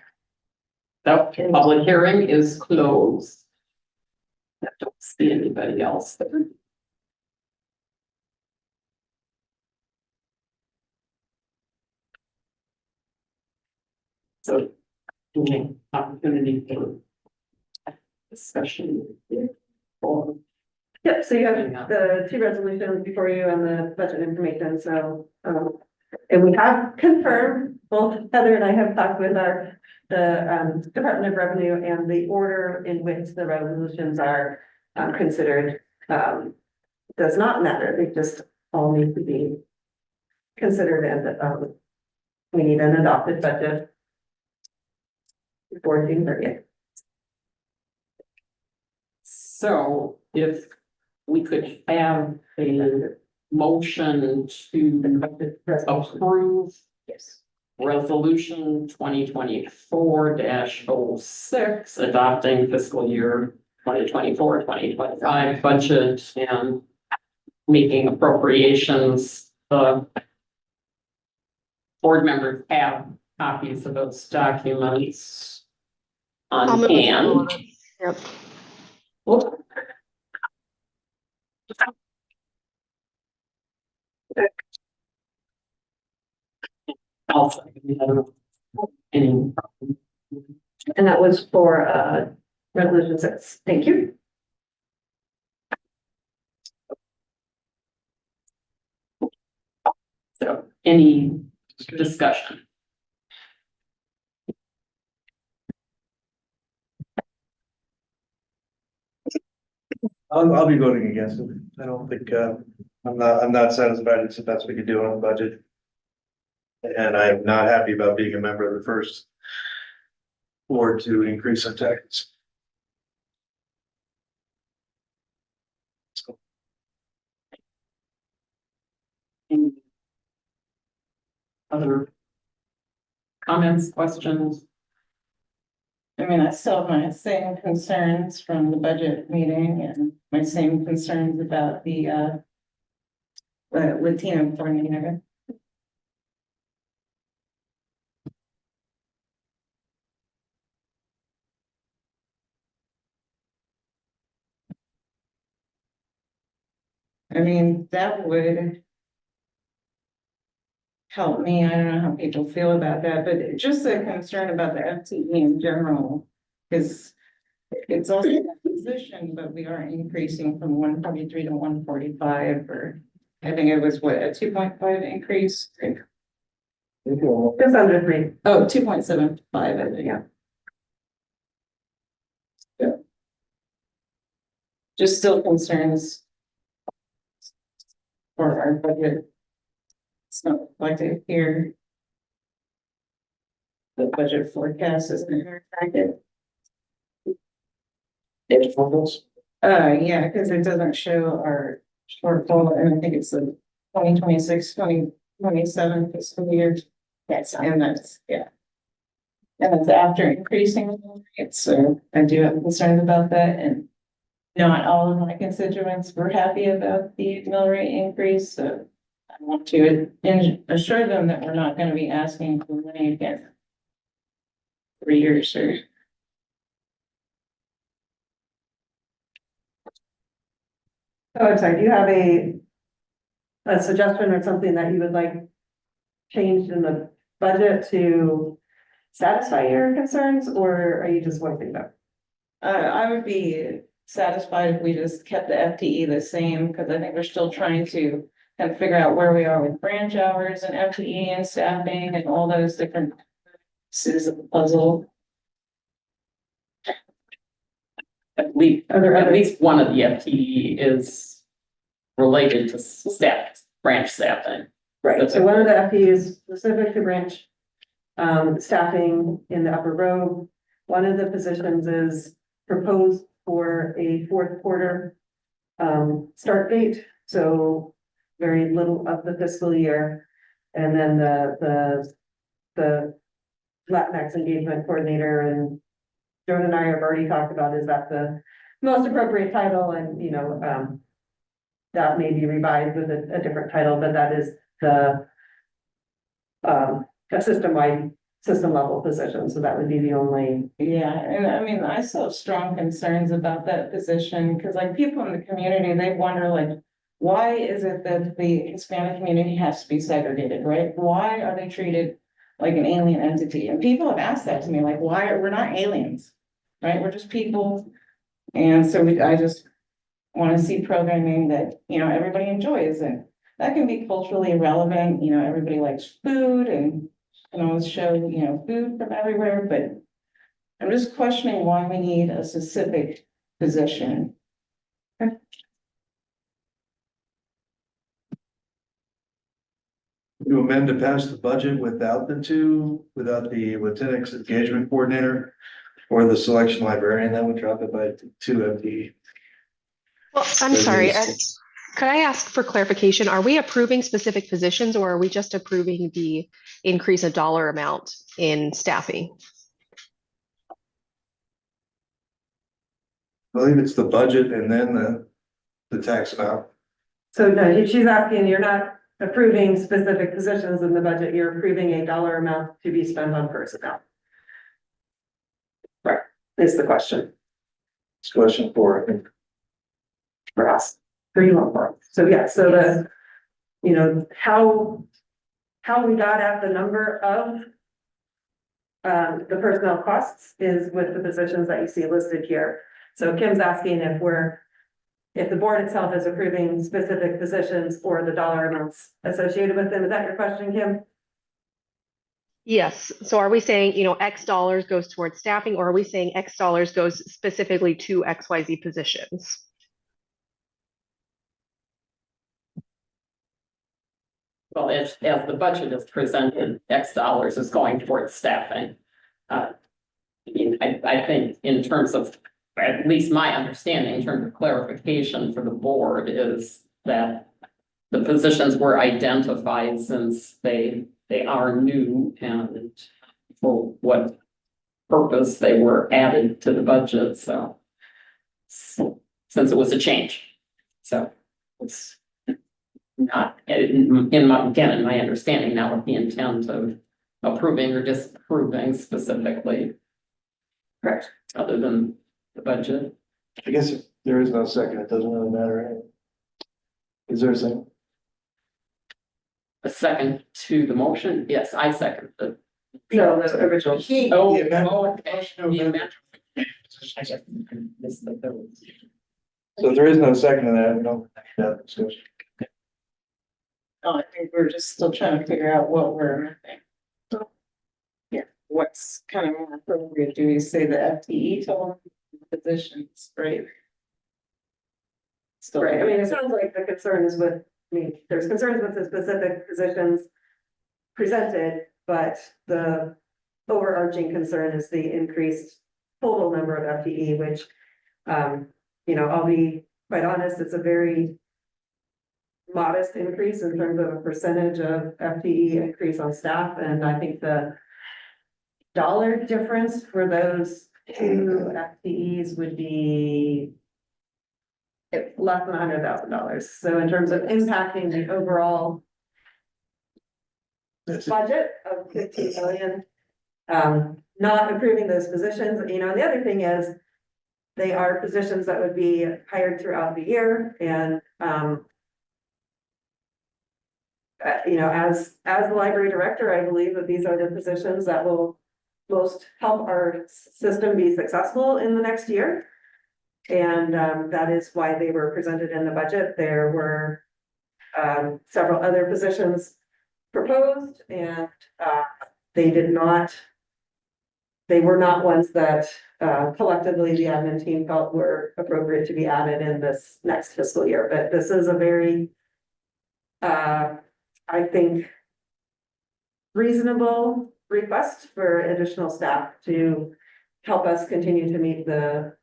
So public hearing is closed. I don't see anybody else there. So, any opportunity for discussion or Yep, so you have the two resolutions before you and the budget information, so, and we have confirmed, both Heather and I have talked with the Department of Revenue, and the order in which the resolutions are considered, does not matter, they just all need to be considered, and, we need an adopted budget before June 30th. so if we could have a motion to approve Yes. resolution 2024-06, adopting fiscal year 2024-2025 budget and making appropriations. Board members have copies of those documents I'll on move it hand. forward. Yep. I'll second that. Any And that was for, resolution 6, thank you. So, any discussion? I'll be voting against it. I don't think, I'm not satisfied it's the best we could do on the budget. And I'm not happy about being a member of the first board to increase our taxes. Any other comments, questions? I mean, I still have my same concerns from the budget meeting and my same concerns about the Latino coordinator. I mean, that would help me. I don't know how people feel about that, but just a concern about the FTE in general. Because it's also a position, but we are increasing from 143 to 145, or I think it was what, a 2.5 increase? Just under 3. Oh, 2.75, I think. Yeah. Just still concerns for our budget. It's not reflected here. The budget forecast is in our packet. Yeah, because it doesn't show our shortfall, and I think it's the 2026-2027 fiscal year. And that's, yeah. And it's after increasing the mill rate, so I do have concerns about that, and not all of my constituents were happy about the mill rate increase, so I want to assure them that we're not gonna be asking for money again. 3 years or. Oh, I'm sorry, do you have a suggestion or something that you would like changed in the budget to satisfy your concerns, or are you just voicing them? I would be satisfied if we just kept the FTE the same, because I think we're still trying to kind of figure out where we are with branch hours and FTE and staffing and all those different pieces of the puzzle. At least one of the FTE is related to staff, branch staffing. Right, so one of the FTE is specific to branch staffing in the upper row. One of the positions is proposed for a fourth quarter start date, so very little of the fiscal year. And then the Latinx engagement coordinator, and Joan and I have already talked about, is that the most appropriate title, and that may be revised with a different title, but that is the a system-wide system level position, so that would be the only. Yeah, and I mean, I still have strong concerns about that position, because like people in the community, they wonder like, why is it that the Hispanic community has to be segregated, right? Why are they treated like an alien entity? And people have asked that to me, like, we're not aliens, right? We're just people. And so I just want to see programming that, everybody enjoys, and that can be culturally relevant, everybody likes food and can always show, food from everywhere, but I'm just questioning why we need a specific position. You amend to pass the budget without the lieutenant's engagement coordinator or the selection librarian, that would drop it by 2 FTE. Well, I'm sorry, could I ask for clarification? Are we approving specific positions or are we just approving the increase of dollar amount in staffing? I believe it's the budget and then the tax amount. So no, she's asking, you're not approving specific positions in the budget, you're approving a dollar amount to be spent on personnel. Right, is the question It's question 4, I think. for us, for you and for us. So yeah, so how we got at the number of the personnel costs is with the positions that you see listed here. So Kim's asking if the board itself is approving specific positions or the dollar amounts associated with them. Is that your question, Kim? Yes. So are we saying, X dollars goes towards staffing, or are we saying X dollars goes specifically to XYZ positions? Well, as the budget is presented, X dollars is going towards staffing. I think in terms of, at least my understanding, in terms of clarification for the board, is that the positions were identified since they are new and for what purpose they were added to the budget, so since it was a change. So it's not, in my understanding now, with the intent of approving or disapproving specifically. Correct. Other than the budget. I guess if there is no second, it doesn't really matter. Right? Is there a second? A second to the motion? Yes, I second the. No, the original. Oh, The amendment. okay. The amendment. So if there is no second to that, we don't have that discussion. I think we're just still trying to figure out what we're. Yeah, what's kind of more appropriate? Do we say the FTE total positions, right? Still, Right, I mean, it sounds like the concern is there's concerns with the specific positions presented, but the overarching concern is the increased total number of FTE, which, I'll be quite honest, it's a very modest increase in terms of a percentage of FTE increase on staff, and I think the dollar difference for those 2 FTEs would be less than $100,000. So in terms of impacting the overall budget of 15 million, not approving those positions, and the other thing is they are positions that would be hired throughout the year, and as the library director, I believe that these are the positions that will most help our system be successful in the next year. And that is why they were presented in the budget. There were several other positions proposed, and they were not ones that collectively the admin team felt were appropriate to be added in this next fiscal year. But this is a very, I think, reasonable request for additional staff to help us continue to meet the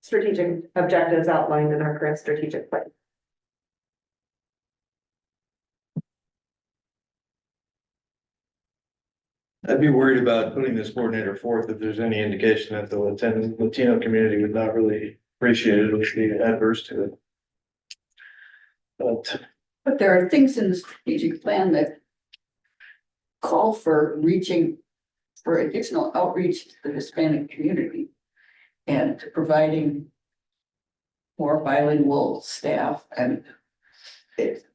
strategic objectives outlined in our current strategic plan. I'd be worried about putting this coordinator forth if there's any indication that the Latino community would not really appreciate it or be adverse to it. But there are things in the strategic plan that call for reaching for additional outreach to the Hispanic community and to providing more bilingual staff and it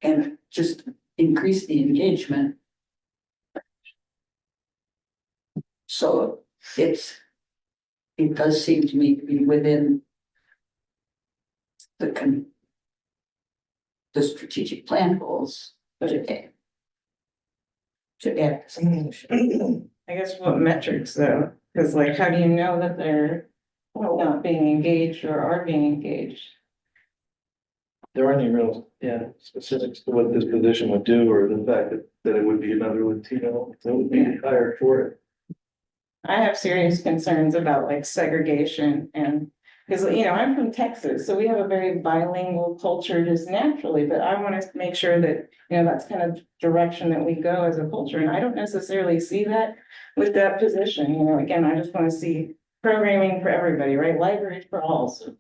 and just increase the engagement. So it does seem to me to be within the strategic plan goals to add. I guess what metrics though, because like, how do you know that they're not being engaged or are being engaged? There aren't any real, specifics to what this position would do, or the fact that it would be another Latino that would be hired for it. I have serious concerns about like segregation and, because, I'm from Texas, so we have a very bilingual culture just naturally, but I want to make sure that, that's kind of direction that we go as a culture, and I don't necessarily see that with that position, again, I just want to see programming for everybody, right? Libraries for all, so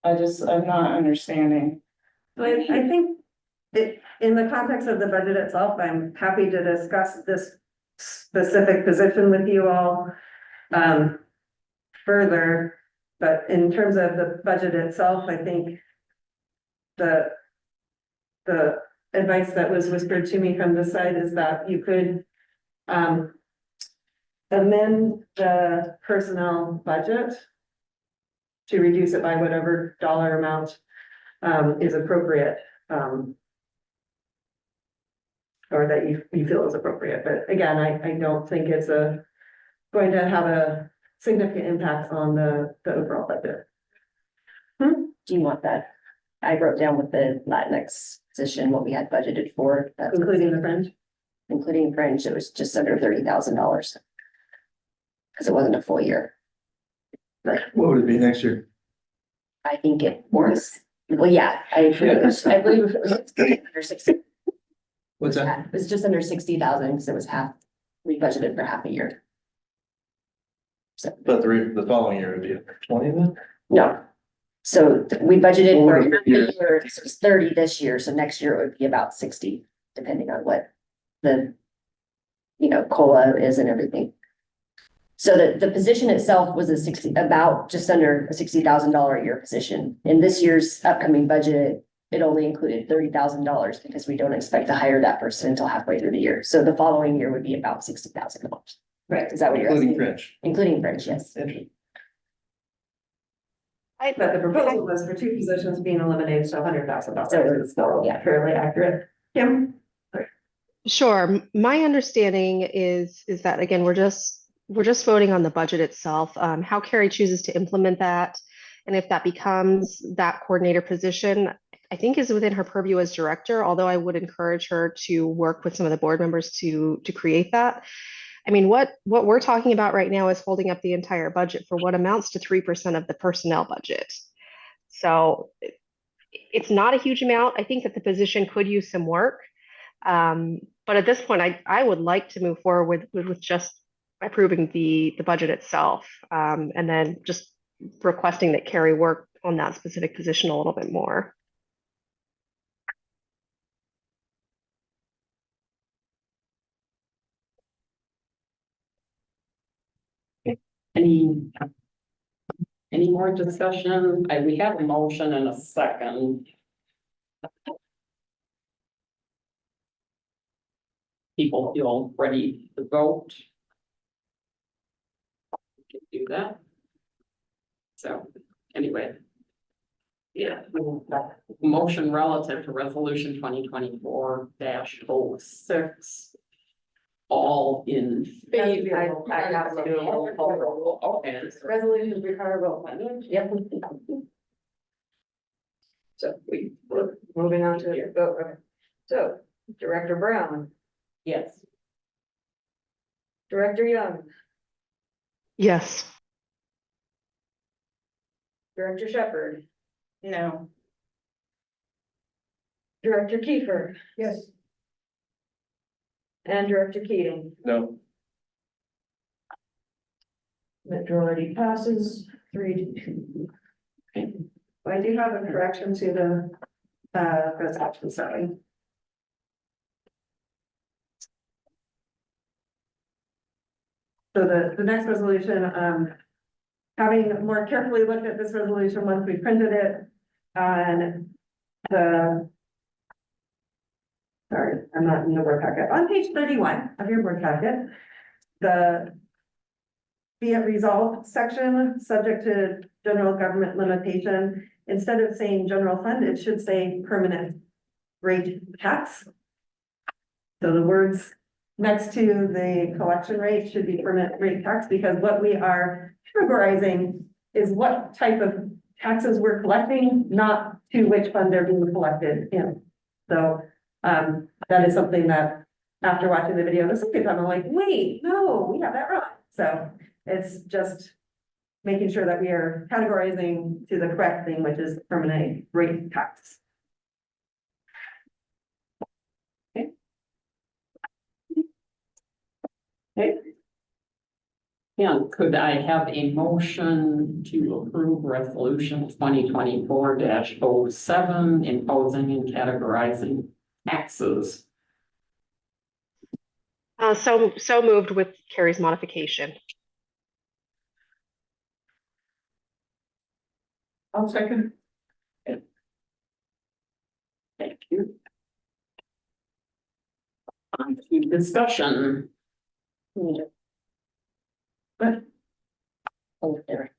I'm not understanding. So I think in the context of the budget itself, I'm happy to discuss this specific position with you all further. But in terms of the budget itself, I think the advice that was whispered to me from this side is that you could amend the personnel budget to reduce it by whatever dollar amount is appropriate, or that you feel is appropriate. But again, I don't think it's going to have a significant impact on the overall budget. Do you want that? I wrote down with the Latinx position, what we had budgeted for. That's Including the fringe? Including fringe, it was just under $30,000. Because it wasn't a full year. What would it be next year? I think it was, well, yeah, I believe it was under 60. What's that? It was just under 60,000 because it was we budgeted for half a year. So, But the following year would be 20 then? no. So we budgeted for Over half a year, so it was 30 this year, so next year it would be about 60, depending on what the, COLA is and everything. So the position itself was about just under a $60,000 a year position. In this year's upcoming budget, it only included $30,000 because we don't expect to hire that person until halfway through the year. So the following year would be about $60,000. Right. Is that what you're Including asking? fringe. Including fringe, yes. Interesting. But the proposal was for 2 positions being eliminated, so $100,000. So, It's still fairly accurate. Kim? Sure. My understanding is that, again, we're just voting on the budget itself, how Carrie chooses to implement that. And if that becomes that coordinator position, I think is within her purview as director, although I would encourage her to work with some of the board members to create that. I mean, what we're talking about right now is holding up the entire budget for what amounts to 3% of the personnel budget. So it's not a huge amount. I think that the position could use some work. But at this point, I would like to move forward with just approving the budget itself, and then just requesting that Carrie work on that specific position a little bit more. Any more discussion? We have a motion and a second. People feel ready to vote. We can do that. So, anyway. Yeah, motion relative to resolution 2024-06. All in favor. I have to do a roll call. Okay. Resolutions require roll call. Yep. So we're Moving on to the vote. Okay. So Director Brown, yes. Director Young, Yes. Director Shepherd, No. Director Kiefer. Yes. And Director Keating. No. Majority passes 3-2. I do have a correction to the resolution, sorry. So the next resolution, having more carefully looked at this resolution once we printed it, and the. Sorry, I'm not in the board packet. On page 31 of your board packet, the be it resolved section, subject to general government limitation, instead of saying general fund, it should say permanent rate tax. So the words next to the collection rate should be permanent rate tax, because what we are categorizing is what type of taxes we're collecting, not to which fund they're being collected in. So that is something that after watching the video the second time, I'm like, wait, no, we have that wrong. So it's just making sure that we are categorizing to the correct thing, which is permanent rate tax. Okay. And could I have a motion to approve resolution 2024-07 imposing and categorizing taxes? So moved with Carrie's modification. I'll second. Thank you. On to discussion. But. Oh, there.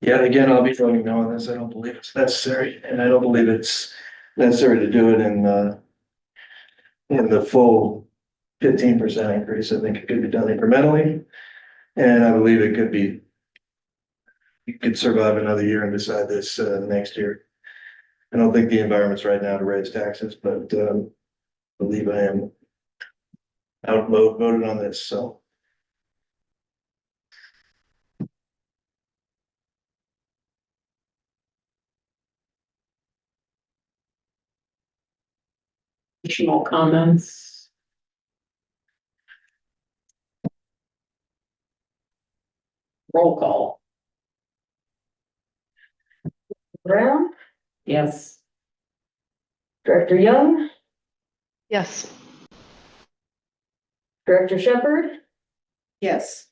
Yeah, again, I'll be voting no on this. I don't believe it's necessary, and I don't believe it's necessary to do it in the full 15% increase. I think it could be done incrementally. And I believe it could be, you could survive another year and decide this next year. I don't think the environment's right now to raise taxes, but I believe I am outvoted on this, so. Additional comments? Roll call. Brown, Yes. Director Young, Yes. Director Shepherd, Yes.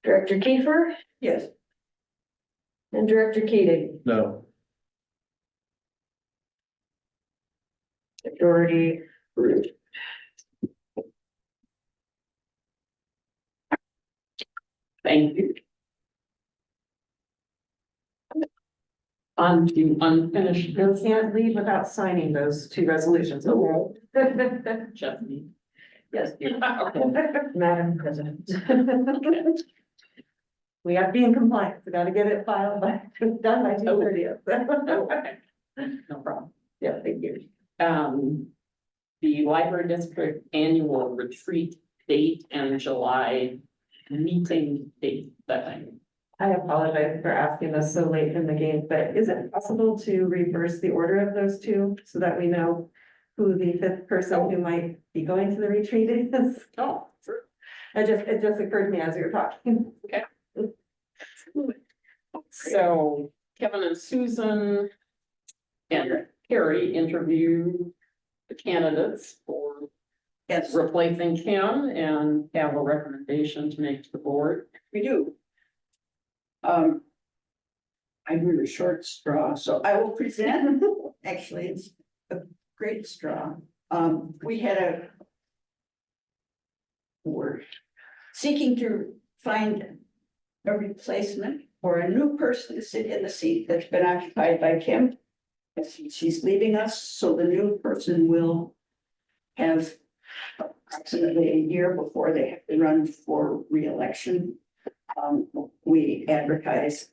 Director Kiefer, Yes. and Director Keating. No. Majority approved. Thank you. On to unfinished You business. can't leave without signing those two resolutions. Okay. Stephanie. Yes. Okay. Madam President. We have to be in compliance. We gotta get it filed by, done by 2/30. Okay. No problem. Yeah, thank you. The library district annual retreat date and July meeting date setting. I apologize for asking this so late in the game, but is it possible to reverse the order of those two so that we know who the fifth person who might be going to the retreat is? Oh, sure. It just occurred to me as you were talking. Okay. So Kevin and Susan and Carrie interviewed the candidates for Yes, replacing Kim and have a recommendation to make to the board. we do. I drew a short straw, so I will present, actually, it's a great straw. We had we're seeking to find a replacement or a new person to sit in the seat that's been occupied by Kim. She's leaving us, so the new person will have approximately a year before they have to run for re-election. We advertised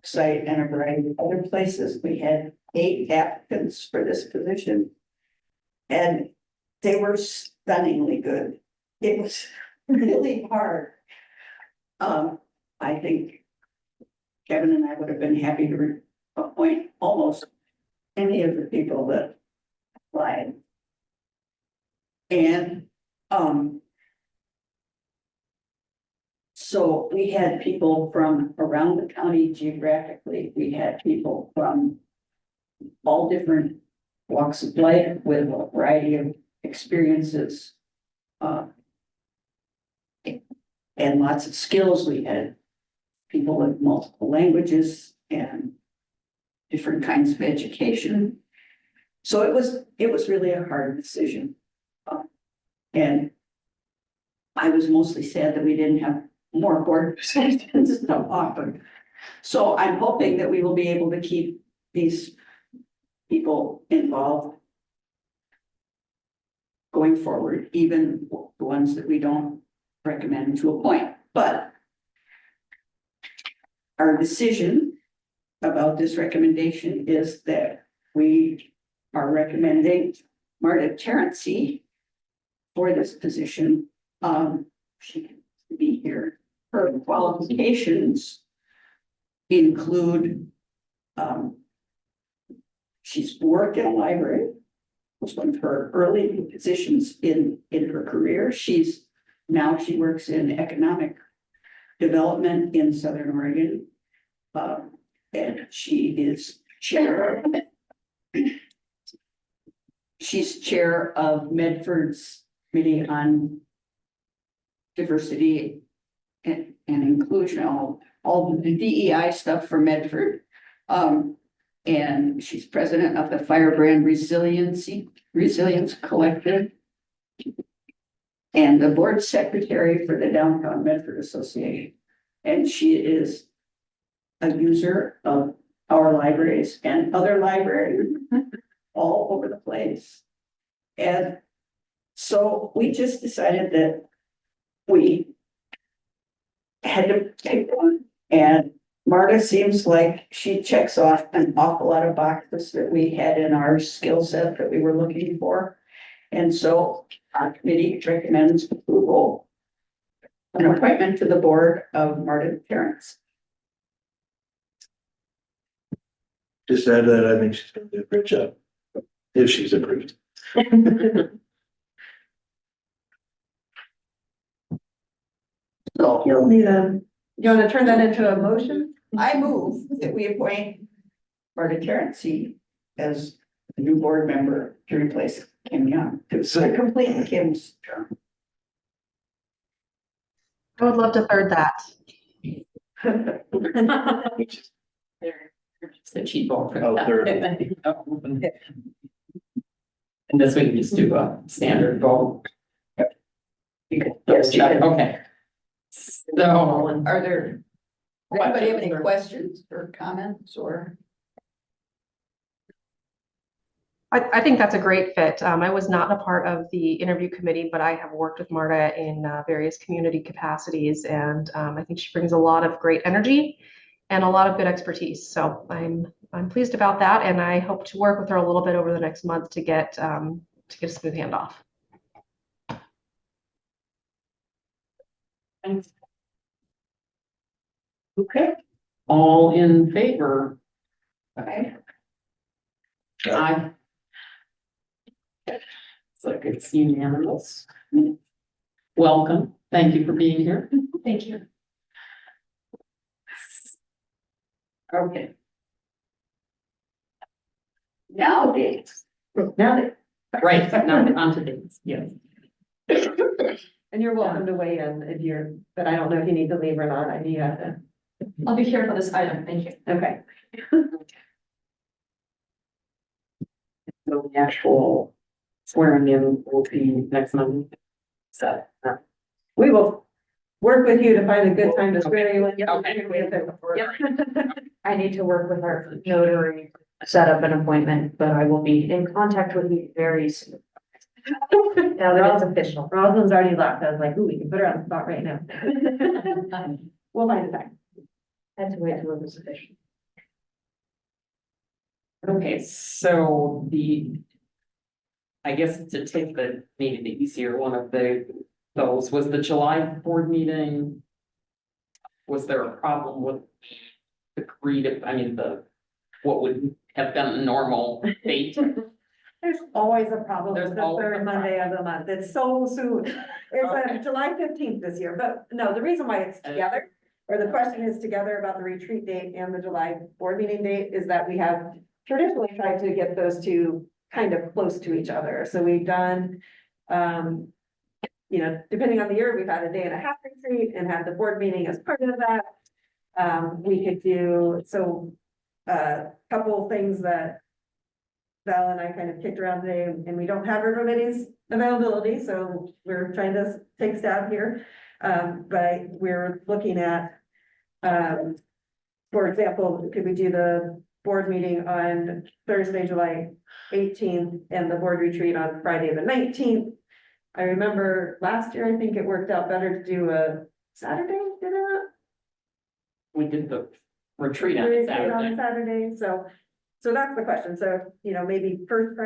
site and a variety of other places. We had 8 applicants for this position. And they were stunningly good. It was really hard. I think Kevin and I would have been happy to appoint almost any of the people that applied. And so we had people from around the county geographically. We had people from all different walks of life with a variety of experiences. And lots of skills. We had people with multiple languages and different kinds of education. So it was really a hard decision. And I was mostly sad that we didn't have more board positions to offer. So I'm hoping that we will be able to keep these people involved going forward, even the ones that we don't recommend to appoint. But our decision about this recommendation is that we are recommending Marta Terency for this position. She can be here. Her qualifications include, she's worked in a library, was one of her early positions in her career. She works in economic development in Southern Oregon. And she is chair. She's chair of Medford's Committee on Diversity and Inclusion, all the DEI stuff for Medford. And she's president of the Firebrand Resilience Collective. And the board secretary for the Downtown Medford Association. And she is a user of our libraries and other libraries all over the place. And so we just decided that we had to pick one. And Marta seems like she checks off an awful lot of boxes that we had in our skill set that we were looking for. And so our committee recommends approval, an appointment to the board of Marta Terrence. Just add that, I think she's gonna do a great job, if she's approved. So you'll need you want to turn that into a motion? I move that we appoint Marta Terrence as the new board member to replace Kim Young, to complete Kim's term. I would love to third that. It's a cheap vote. Oh, third. And this we can just do a standard vote. Yes, Okay. So, are there, does anybody have any questions or comments or? I think that's a great fit. I was not a part of the interview committee, but I have worked with Marta in various community capacities, and I think she brings a lot of great energy and a lot of good expertise. So I'm pleased about that, and I hope to work with her a little bit over the next month to get a smooth handoff. thanks. Okay, all in favor? Okay. Aye. It's like it's unanimous. Welcome. Thank you for being here. Thank you. Okay. Now dates. Right, now on to dates, yes. And you're welcome to weigh in if you're, but I don't know if you need to leave or not. I need to. I'll be here for this item. Thank you. Okay. So the actual swearing in will be next Monday. So, We will work with you to find a good time to swear you in. Okay. I need to work with our notary, set up an appointment, but I will be in contact with you very soon. Now that it's official. Rosalind's already left. I was like, ooh, we can put her on the spot right now. We'll find a time. I had to wait till it was official. okay, so I guess to take maybe the easier one of those was the July board meeting. Was there a problem with the what would have been the normal date? There's always a problem There's with the always a third Monday of the month. It's so soon. It's July 15th this year, but no, the reason why it's together, or the question is together about the retreat date and the July board meeting date is that we have traditionally tried to get those two kind of close to each other. So we've done, you know, depending on the year, we've had a day and a half retreat and had the board meeting as part of that. We could do, so a couple things that Val and I kind of kicked around today, and we don't have everybody's availability, so we're trying to take stab here. But we're looking at, for example, could we do the board meeting on Thursday, July 18th, and the board retreat on Friday, the 19th? I remember last year, I think it worked out better to do a Saturday, did it not? We did the retreat on Retreat Saturday. on Saturday, so that's the question, so, you know, maybe first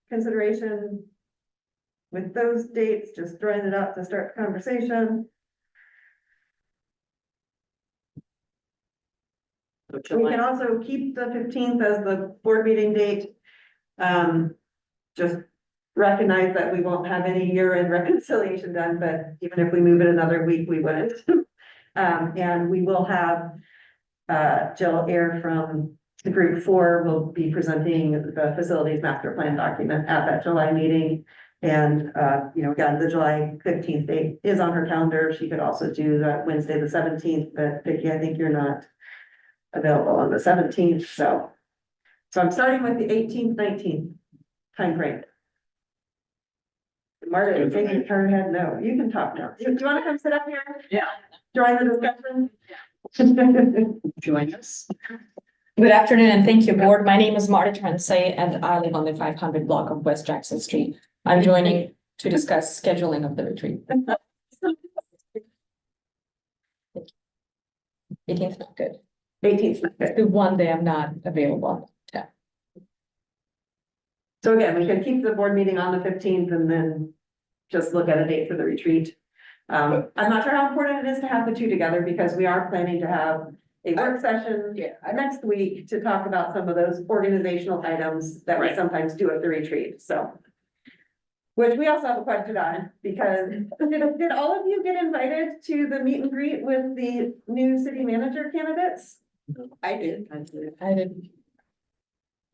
consideration with those dates, just throwing it out to start the conversation. We can also keep the 15th as the board meeting date. Just recognize that we won't have any year-end reconciliation done, but even if we move it another week, we wouldn't. And we will have Jill Ayer from the group 4 will be presenting the facilities master plan document at that July meeting. And, you know, again, the July 15th date is on her calendar. She could also do that Wednesday, the 17th, but Vicki, I think you're not available on the 17th, so I'm starting with the 18th, 19th timeframe. Marta is shaking her head, no, you can talk now. Do you want to come sit up here? Yeah. Join the discussion? Join us. Good afternoon and thank you, board. My name is Marta Transay and I live on the 500 block of West Jackson Street. I'm joining to discuss scheduling of the retreat. 18th, not good. 18th, okay. The one day I'm not available. So again, we can keep the board meeting on the 15th and then just look at a date for the retreat. I'm not sure how important it is to have the two together because we are planning to have a work session next week to talk about some of those organizational items that we sometimes do at the retreat, so. Which we also have a question on, because did all of you get invited to the meet and greet with the new city manager candidates? I did. I did.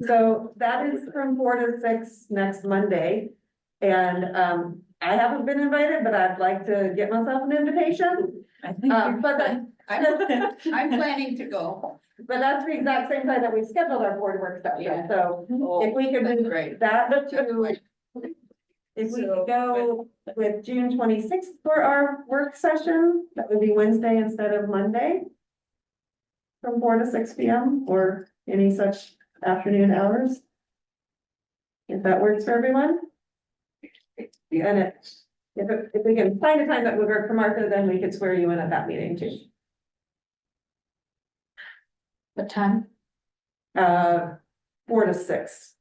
So that is from 4 to 6 next Monday. And I haven't been invited, but I'd like to get myself an invitation. I think I'm planning to go. But that's the exact same time that we scheduled our board work session, Yeah. so if we could do Great. that to. If we could go with June 26th for our work session, that would be Wednesday instead of Monday. From 4 to 6 p.m. or any such afternoon hours. If that works for everyone. And if we can find a time that would work for Martha, then we could swear you in at that meeting too. What time? 4 to 6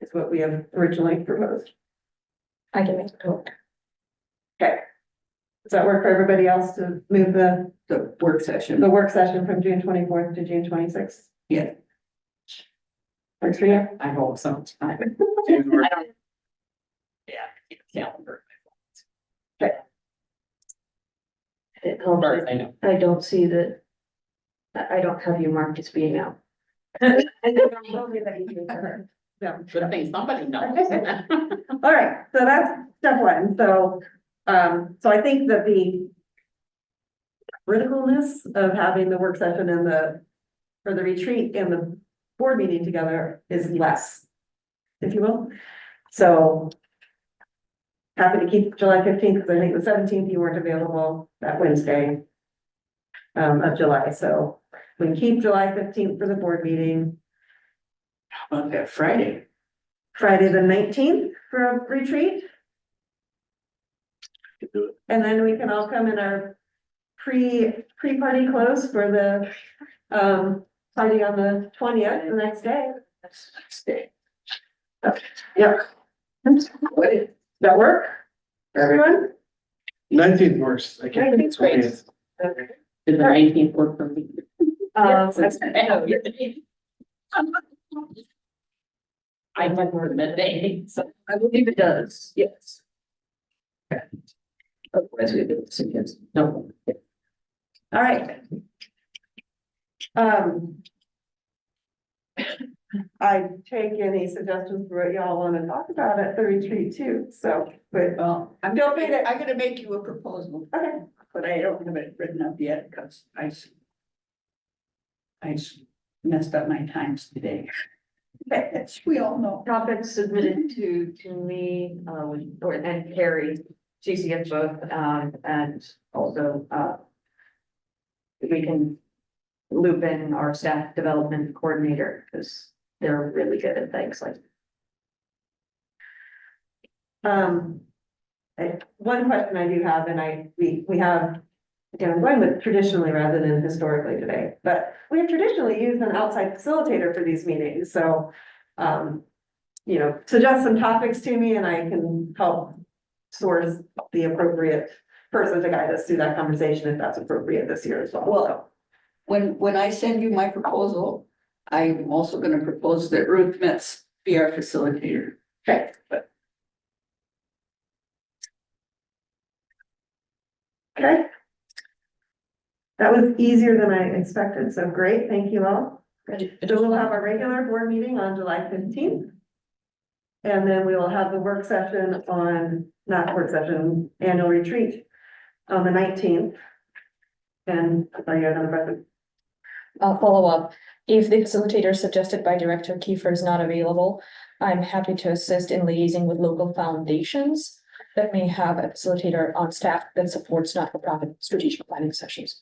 is what we have originally proposed. I can make it work. Okay. Does that work for everybody else to move the work session? The work session from June 24th to June 26th? Yeah. Works for you? I hope so. I don't. Yeah, calendar. It helps. I know. I don't see that. I don't have you marked as being out. I think I'm hoping that you can for her. Yeah. Good thing somebody knows. All right, so that's step 1. So, so I think that the criticalness of having the work session and for the retreat and the board meeting together is less, if you will. So happy to keep July 15th, because I think the 17th you weren't available that Wednesday of July. So we can keep July 15th for the board meeting. How about that Friday? Friday the 19th for a retreat. And then we can all come in our pre-party clothes for the party on the 20th, the next day. That's the next day. Yep. That work for everyone? 19th works. I can't. 19th 's great. Did the 19th work for me? I went for midday, so. I believe it does, yes. Otherwise, we do this again. No. All right. I take any suggestions for what y'all wanna talk about at the retreat too, so, but Well, I'm Don't be the- gonna make you a proposal, okay. but I don't have it written up yet because I messed up my times today. As we all know. Topics submitted to me, and Carrie, GCF both, and also, we can loop in our staff development coordinator, because they're really good at things like. One question I do have, and we have, again, I'm going with traditionally rather than historically today, but we have traditionally used an outside facilitator for these meetings, so, suggest some topics to me and I can help source the appropriate person to guide us through that conversation if that's appropriate this year as well. Well, when I send you my proposal, I'm also gonna propose that Ruth Metz be our facilitator. Okay. Okay. That was easier than I expected, so great, thank you all. So we'll have our regular board meeting on July 15th. And then we will have the work session not work session, annual retreat on the 19th. And are you another question? I'll follow up. If the facilitator suggested by Director Kiefer is not available, I'm happy to assist in liaising with local foundations that may have a facilitator on staff that supports not-for-profit strategic planning sessions.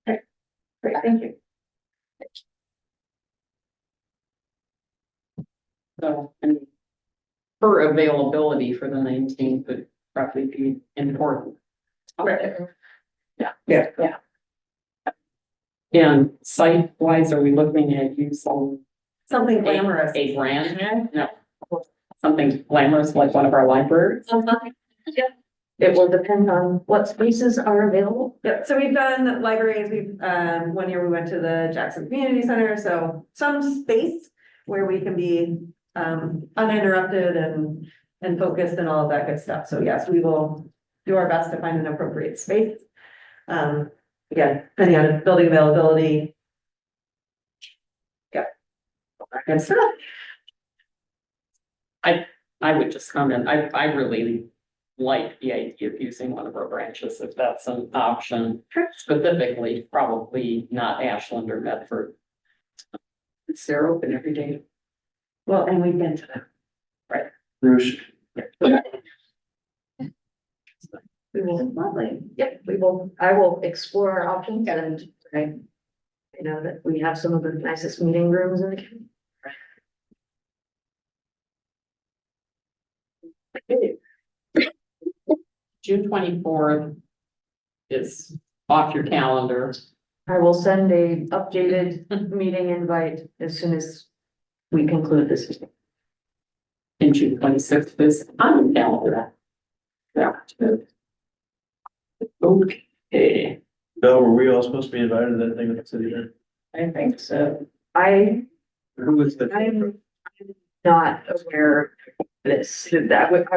Great, thank you. So, and her availability for the 19th would probably be important. Right. Yeah. And site-wise, are we looking at using Something glamorous. a brand? No. Something glamorous like one of our libraries? Yeah. It will depend on what spaces are available. Yep, so we've done libraries, one year we went to the Jackson Community Center, so some space where we can be uninterrupted and focused and all of that good stuff. So yes, we will do our best to find an appropriate space. Again, depending on building availability. Yep. Good stuff. I would just comment, I really like the idea of using one of our branches, if that's an option. Specifically, probably not Ashland or Medford. They're open every day. Well, and we've been to them. Bruce. We will, lovely. Yep, I will explore our options and that we have some of the nicest meeting rooms in the county. June 24th is off your calendar. I will send a updated meeting invite as soon as we conclude this meeting. And June 26th is on your calendar. Yeah. Okay. Bill, were we all supposed to be invited to that thing at the city here? I think so. I'm Who was the? not aware of this, I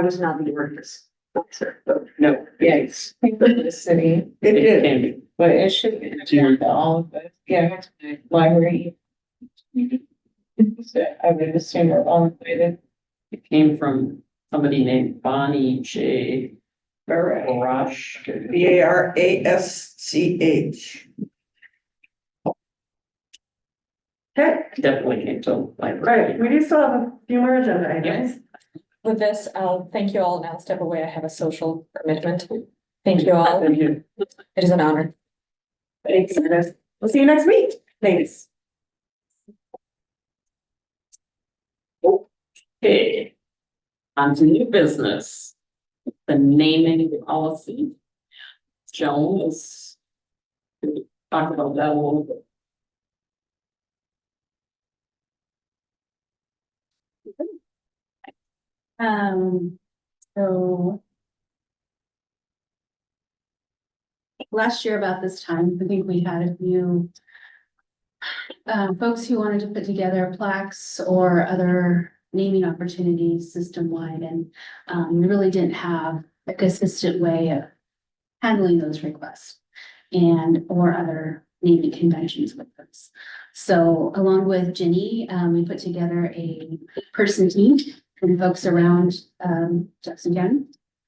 was not the ordinance officer, but No. Yes, the city, It can be. but it should be to all of us, yeah, library. So I would assume we're all invited. It came from somebody named Bonnie J. Barash. BARASCH. Okay, Definitely came to right, library. we do still have a few more agenda items. With this, I'll thank you all and I'll step away. I have a social commitment. Thank you all. Thank you. It is an honor. Thanks, Meredith. We'll see you next week. Thanks. Okay. On to new business. The naming policy. Joan is. Talk about that a little bit. So. Last year about this time, I think we had a few. Folks who wanted to put together plaques or other naming opportunities system-wide and, we really didn't have a consistent way of handling those requests. Or other Navy conventions with us. So along with Jenny, we put together a person team from folks around Jackson County.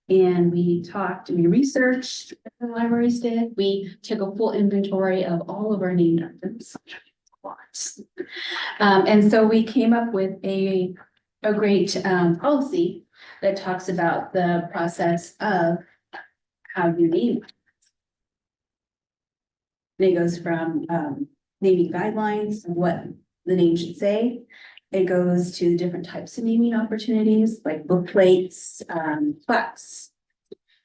And we talked, we researched what the libraries did. We took a full inventory of all of our named items. And so we came up with a great policy that talks about the process of how you name. And it goes from naming guidelines, what the name should say. It goes to different types of naming opportunities like book plates, plaques,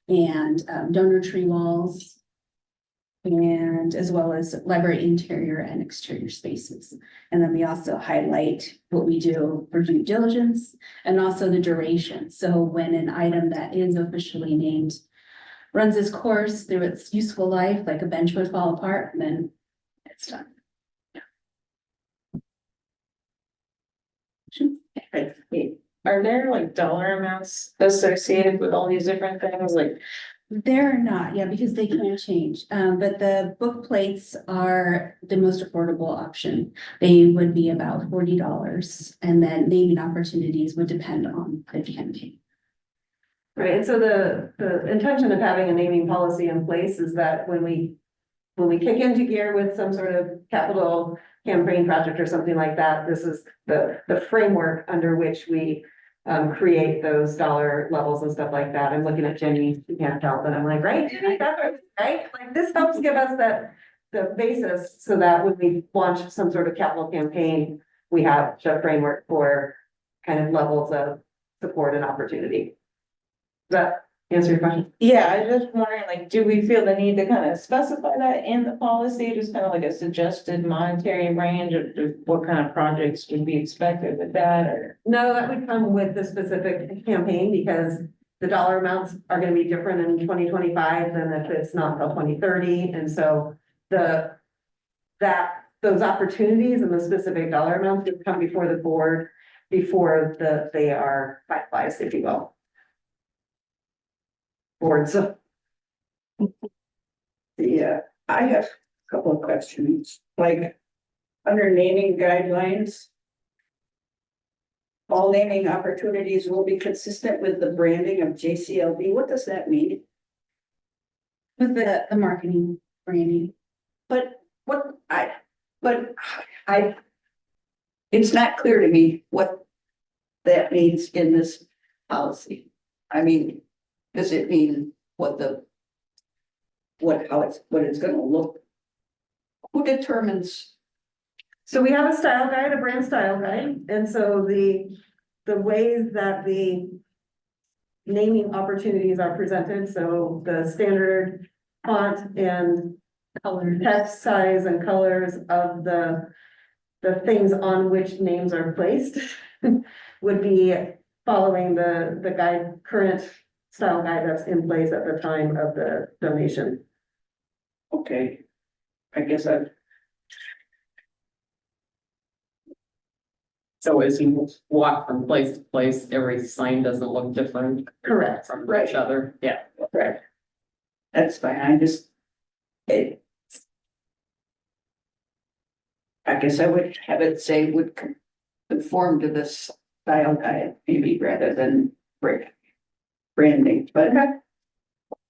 and donor tree walls, and as well as library interior and exterior spaces. And then we also highlight what we do for due diligence and also the duration. So when an item that is officially named runs its course through its useful life, like a bench would fall apart, then it's done. Are there like dollar amounts associated with all these different things? Like, They're not, yeah, because they can change. But the book plates are the most affordable option. They would be about $40, and then naming opportunities would depend on the campaign. Right, and so the intention of having a naming policy in place is that when we kick into gear with some sort of capital campaign project or something like that, this is the framework under which we create those dollar levels and stuff like that. I'm looking at Jenny, she can't tell, but I'm like, right, right? Like, this helps give us the basis so that when we launch some sort of capital campaign, we have the framework for kind of levels of support and opportunity. Does that answer your question? yeah, I was just wondering, like, do we feel the need to kind of specify that in the policy, just kind of like a suggested monetary range of what kind of projects would be expected with that, or? No, that would come with the specific campaign because the dollar amounts are gonna be different in 2025 than if it's not until 2030. And so those opportunities and the specific dollar amounts would come before the board before they are finalized, if you will. Boards. Yeah, I have a couple of questions, like, under naming guidelines. All naming opportunities will be consistent with the branding of JCLB. What does that mean? With the marketing branding. But it's not clear to me what that means in this policy. I mean, does it mean what it's gonna look? Who determines? So we have a style guide, a brand style guide, and so the ways that the naming opportunities are presented, so the standard font and color, text size and colors of the things on which names are placed would be following the guide, current style guide that's in place at the time of the donation. Okay, I guess So as you walk from place to place, every sign doesn't look different. Correct. From Right. each other, yeah. correct. That's fine, I guess I would have it say would conform to this style guide, maybe rather than branding, but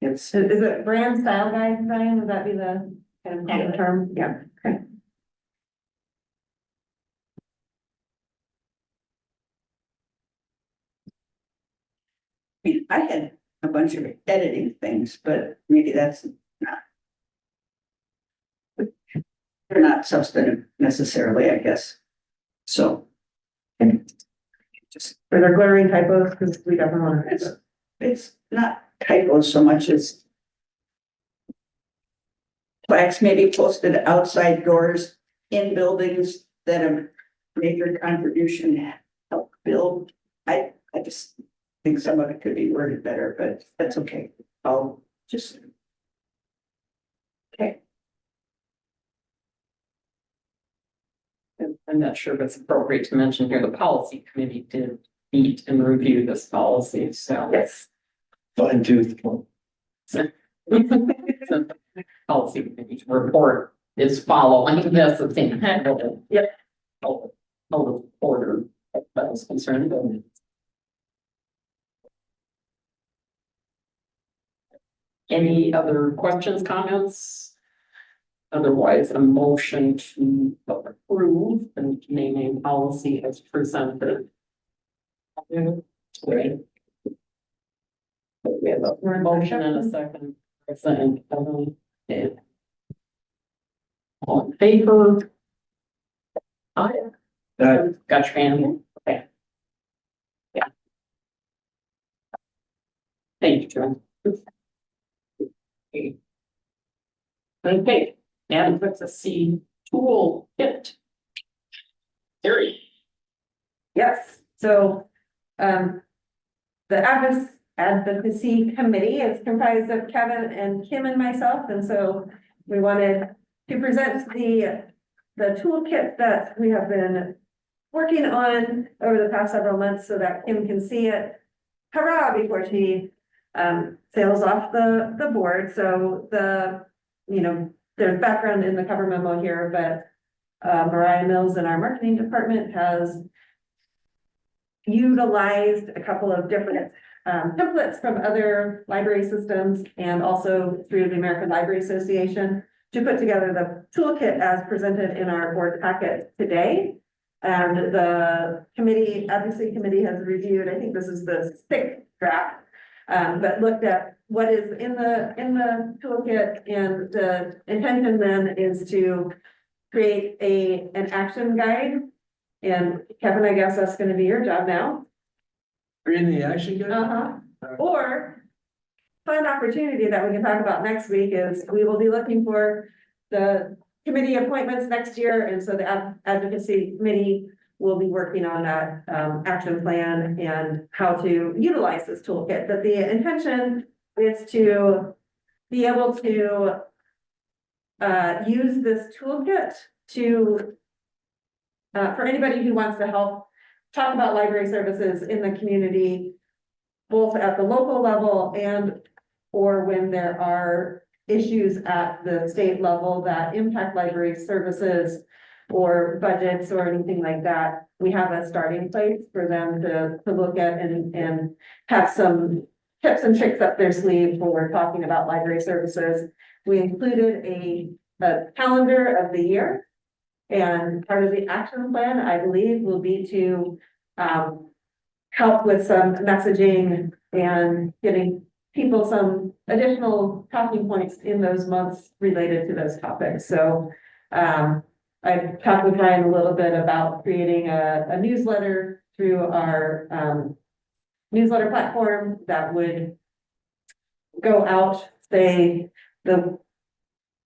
it's. Is it brand style guide, Brian? Would that be the kind of common term? Yeah, okay. I mean, I had a bunch of editing things, but maybe that's not. They're not substantive necessarily, I guess. So. Just. Are there glaring typos? Because we definitely want to. It's not typos so much as. Plaques may be posted outside doors in buildings that a major contribution help build. I just think some of it could be worded better, but that's okay. I'll just. Okay. And I'm not sure if it's appropriate to mention here, the policy committee did meet and review this policy, so. Yes. Fine tooth. So, policy committee report is following this, it's in. Yep. Order, that was concerned. Any other questions, comments? Otherwise, a motion to approve and naming policy as presented. Right. We have a motion and a second. Yeah. All in favor? Aye. Got your hand? Okay. Yeah. Thank you, John. Okay, advocacy tool kit. Terry. Yes, so, the advocacy committee is comprised of Kevin and Kim and myself, and so we wanted to present the toolkit that we have been working on over the past several months so that Kim can see it. Hurrah, before she sails off the board. So there's background in the cover memo here, but Mariah Mills in our marketing department has utilized a couple of different templates from other library systems and also through the American Library Association to put together the toolkit as presented in our board packet today. And the advocacy committee has reviewed, I think this is the 6th draft, but looked at what is in the toolkit, and the intention then is to create an action guide. And Kevin, I guess that's gonna be your job now. Reading the action guide? Or fun opportunity that we can talk about next week is we will be looking for the committee appointments next year, and so the advocacy committee will be working on that action plan and how to utilize this toolkit. But the intention is to be able to use this toolkit to for anybody who wants to help talk about library services in the community, both at the local level and or when there are issues at the state level that impact library services or budgets or anything like that. We have a starting place for them to look at and have some tips and tricks up their sleeve when we're talking about library services. We included a calendar of the year, and part of the action plan, I believe, will be to help with some messaging and getting people some additional talking points in those months related to those topics. So I've talked with Ryan a little bit about creating a newsletter through our newsletter platform that would go out, say, the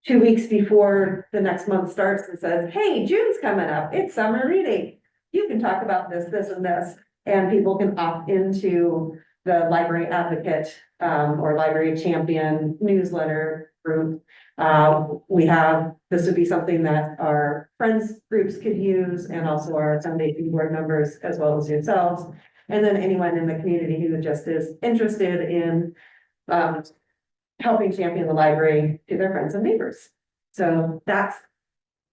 2 weeks before the next month starts and says, hey, June's coming up, it's summer reading. You can talk about this, this, and this, and people can opt into the library advocate or library champion newsletter group. This would be something that our friends groups could use, and also our foundation board members, as well as yourselves. And then anyone in the community who just is interested in helping champion the library to their friends and neighbors. So that's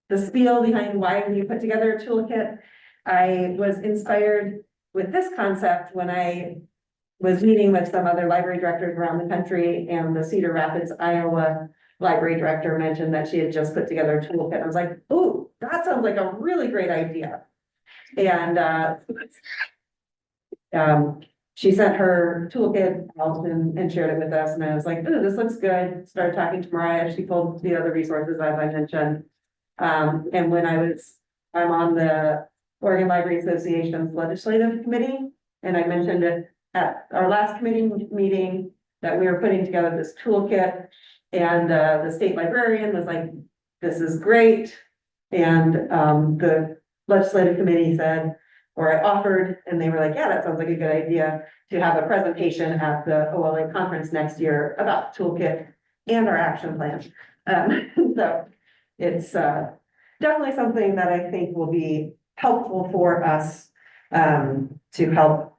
the spiel behind why we put together a toolkit. I was inspired with this concept when I was meeting with some other library directors around the country, and the Cedar Rapids, Iowa library director mentioned that she had just put together a toolkit. I was like, ooh, that sounds like a really great idea. And she sent her toolkit out and shared it with us, and I was like, ooh, this looks good. Started talking to Mariah. She pulled the other resources as I mentioned. And when I'm on the Oregon Library Association's legislative committee, and I mentioned it at our last committee meeting that we were putting together this toolkit, and the state librarian was like, this is great. And the legislative committee said, or I offered, and they were like, yeah, that sounds like a good idea, to have a presentation at the OLA conference next year about toolkit and our action plan. So it's definitely something that I think will be helpful for us to help,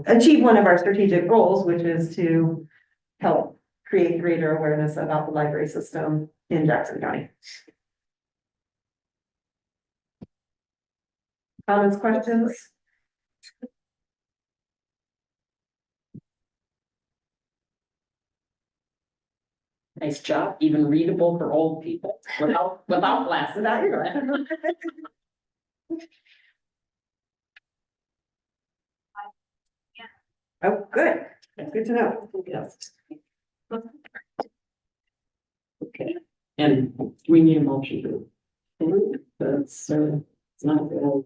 achieve one of our strategic goals, which is to help create greater awareness about the library system in Jackson County. Comments, questions? Nice job, even readable for old people without glasses. Oh, good. That's good to know. Yes. Okay, and we need a motion to. That's, it's not. No,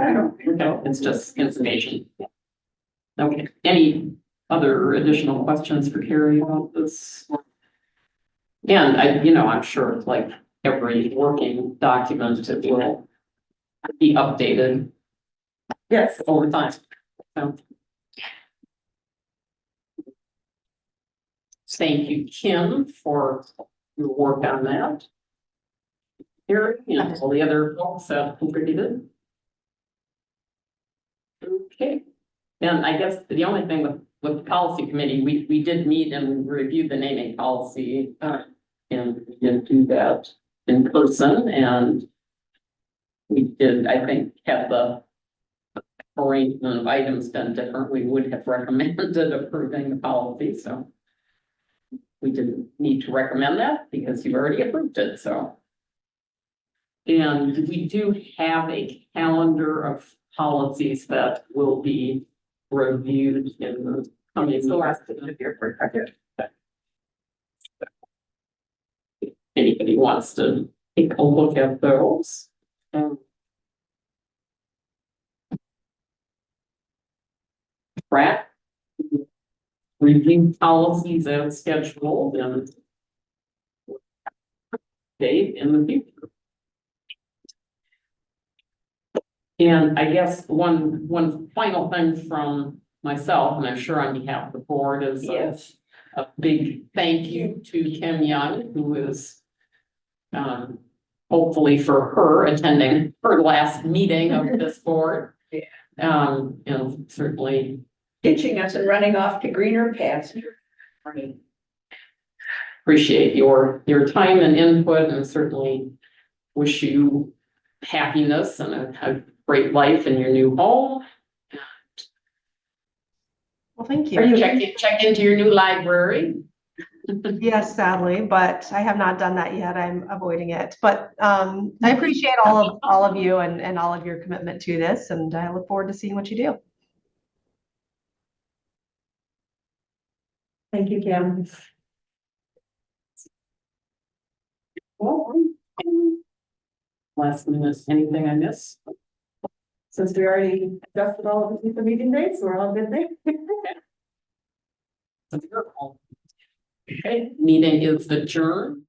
I don't. No, it's just information. Okay, any other additional questions for Carrie about this? And I'm sure like every working document, it will be updated. Yes. Over time. So. Thank you, Kim, for your work on that. Here, and all the other folks that contributed. Okay, and I guess the only thing with the policy committee, we did meet and review the naming policy, and we did do that in person, and we did, I think, have the arrangement of items done different. We would have recommended approving the policy, so we didn't need to recommend that because you've already approved it, so. And we do have a calendar of policies that will be reviewed in the coming. It's the last of your record. If anybody wants to take a look at those. Track. Review policies as scheduled and date in the future. And I guess one final thing from myself, and I'm sure on behalf of the board, is a big thank you to Kim Young, who is hopefully for her attending her last meeting of this board. And certainly Ditching us and running off to greener pastures. appreciate your time and input, and certainly wish you happiness and a great life in your new home. Well, thank Are you you. check into your new library? Yes, sadly, but I have not done that yet. I'm avoiding it. But I appreciate all of you and all of your commitment to this, and I look forward to seeing what you do. Thank you, Kim. Last minute, anything I missed? Since we already adjusted all of the meeting dates, we're all good there. Okay, meeting is adjourned.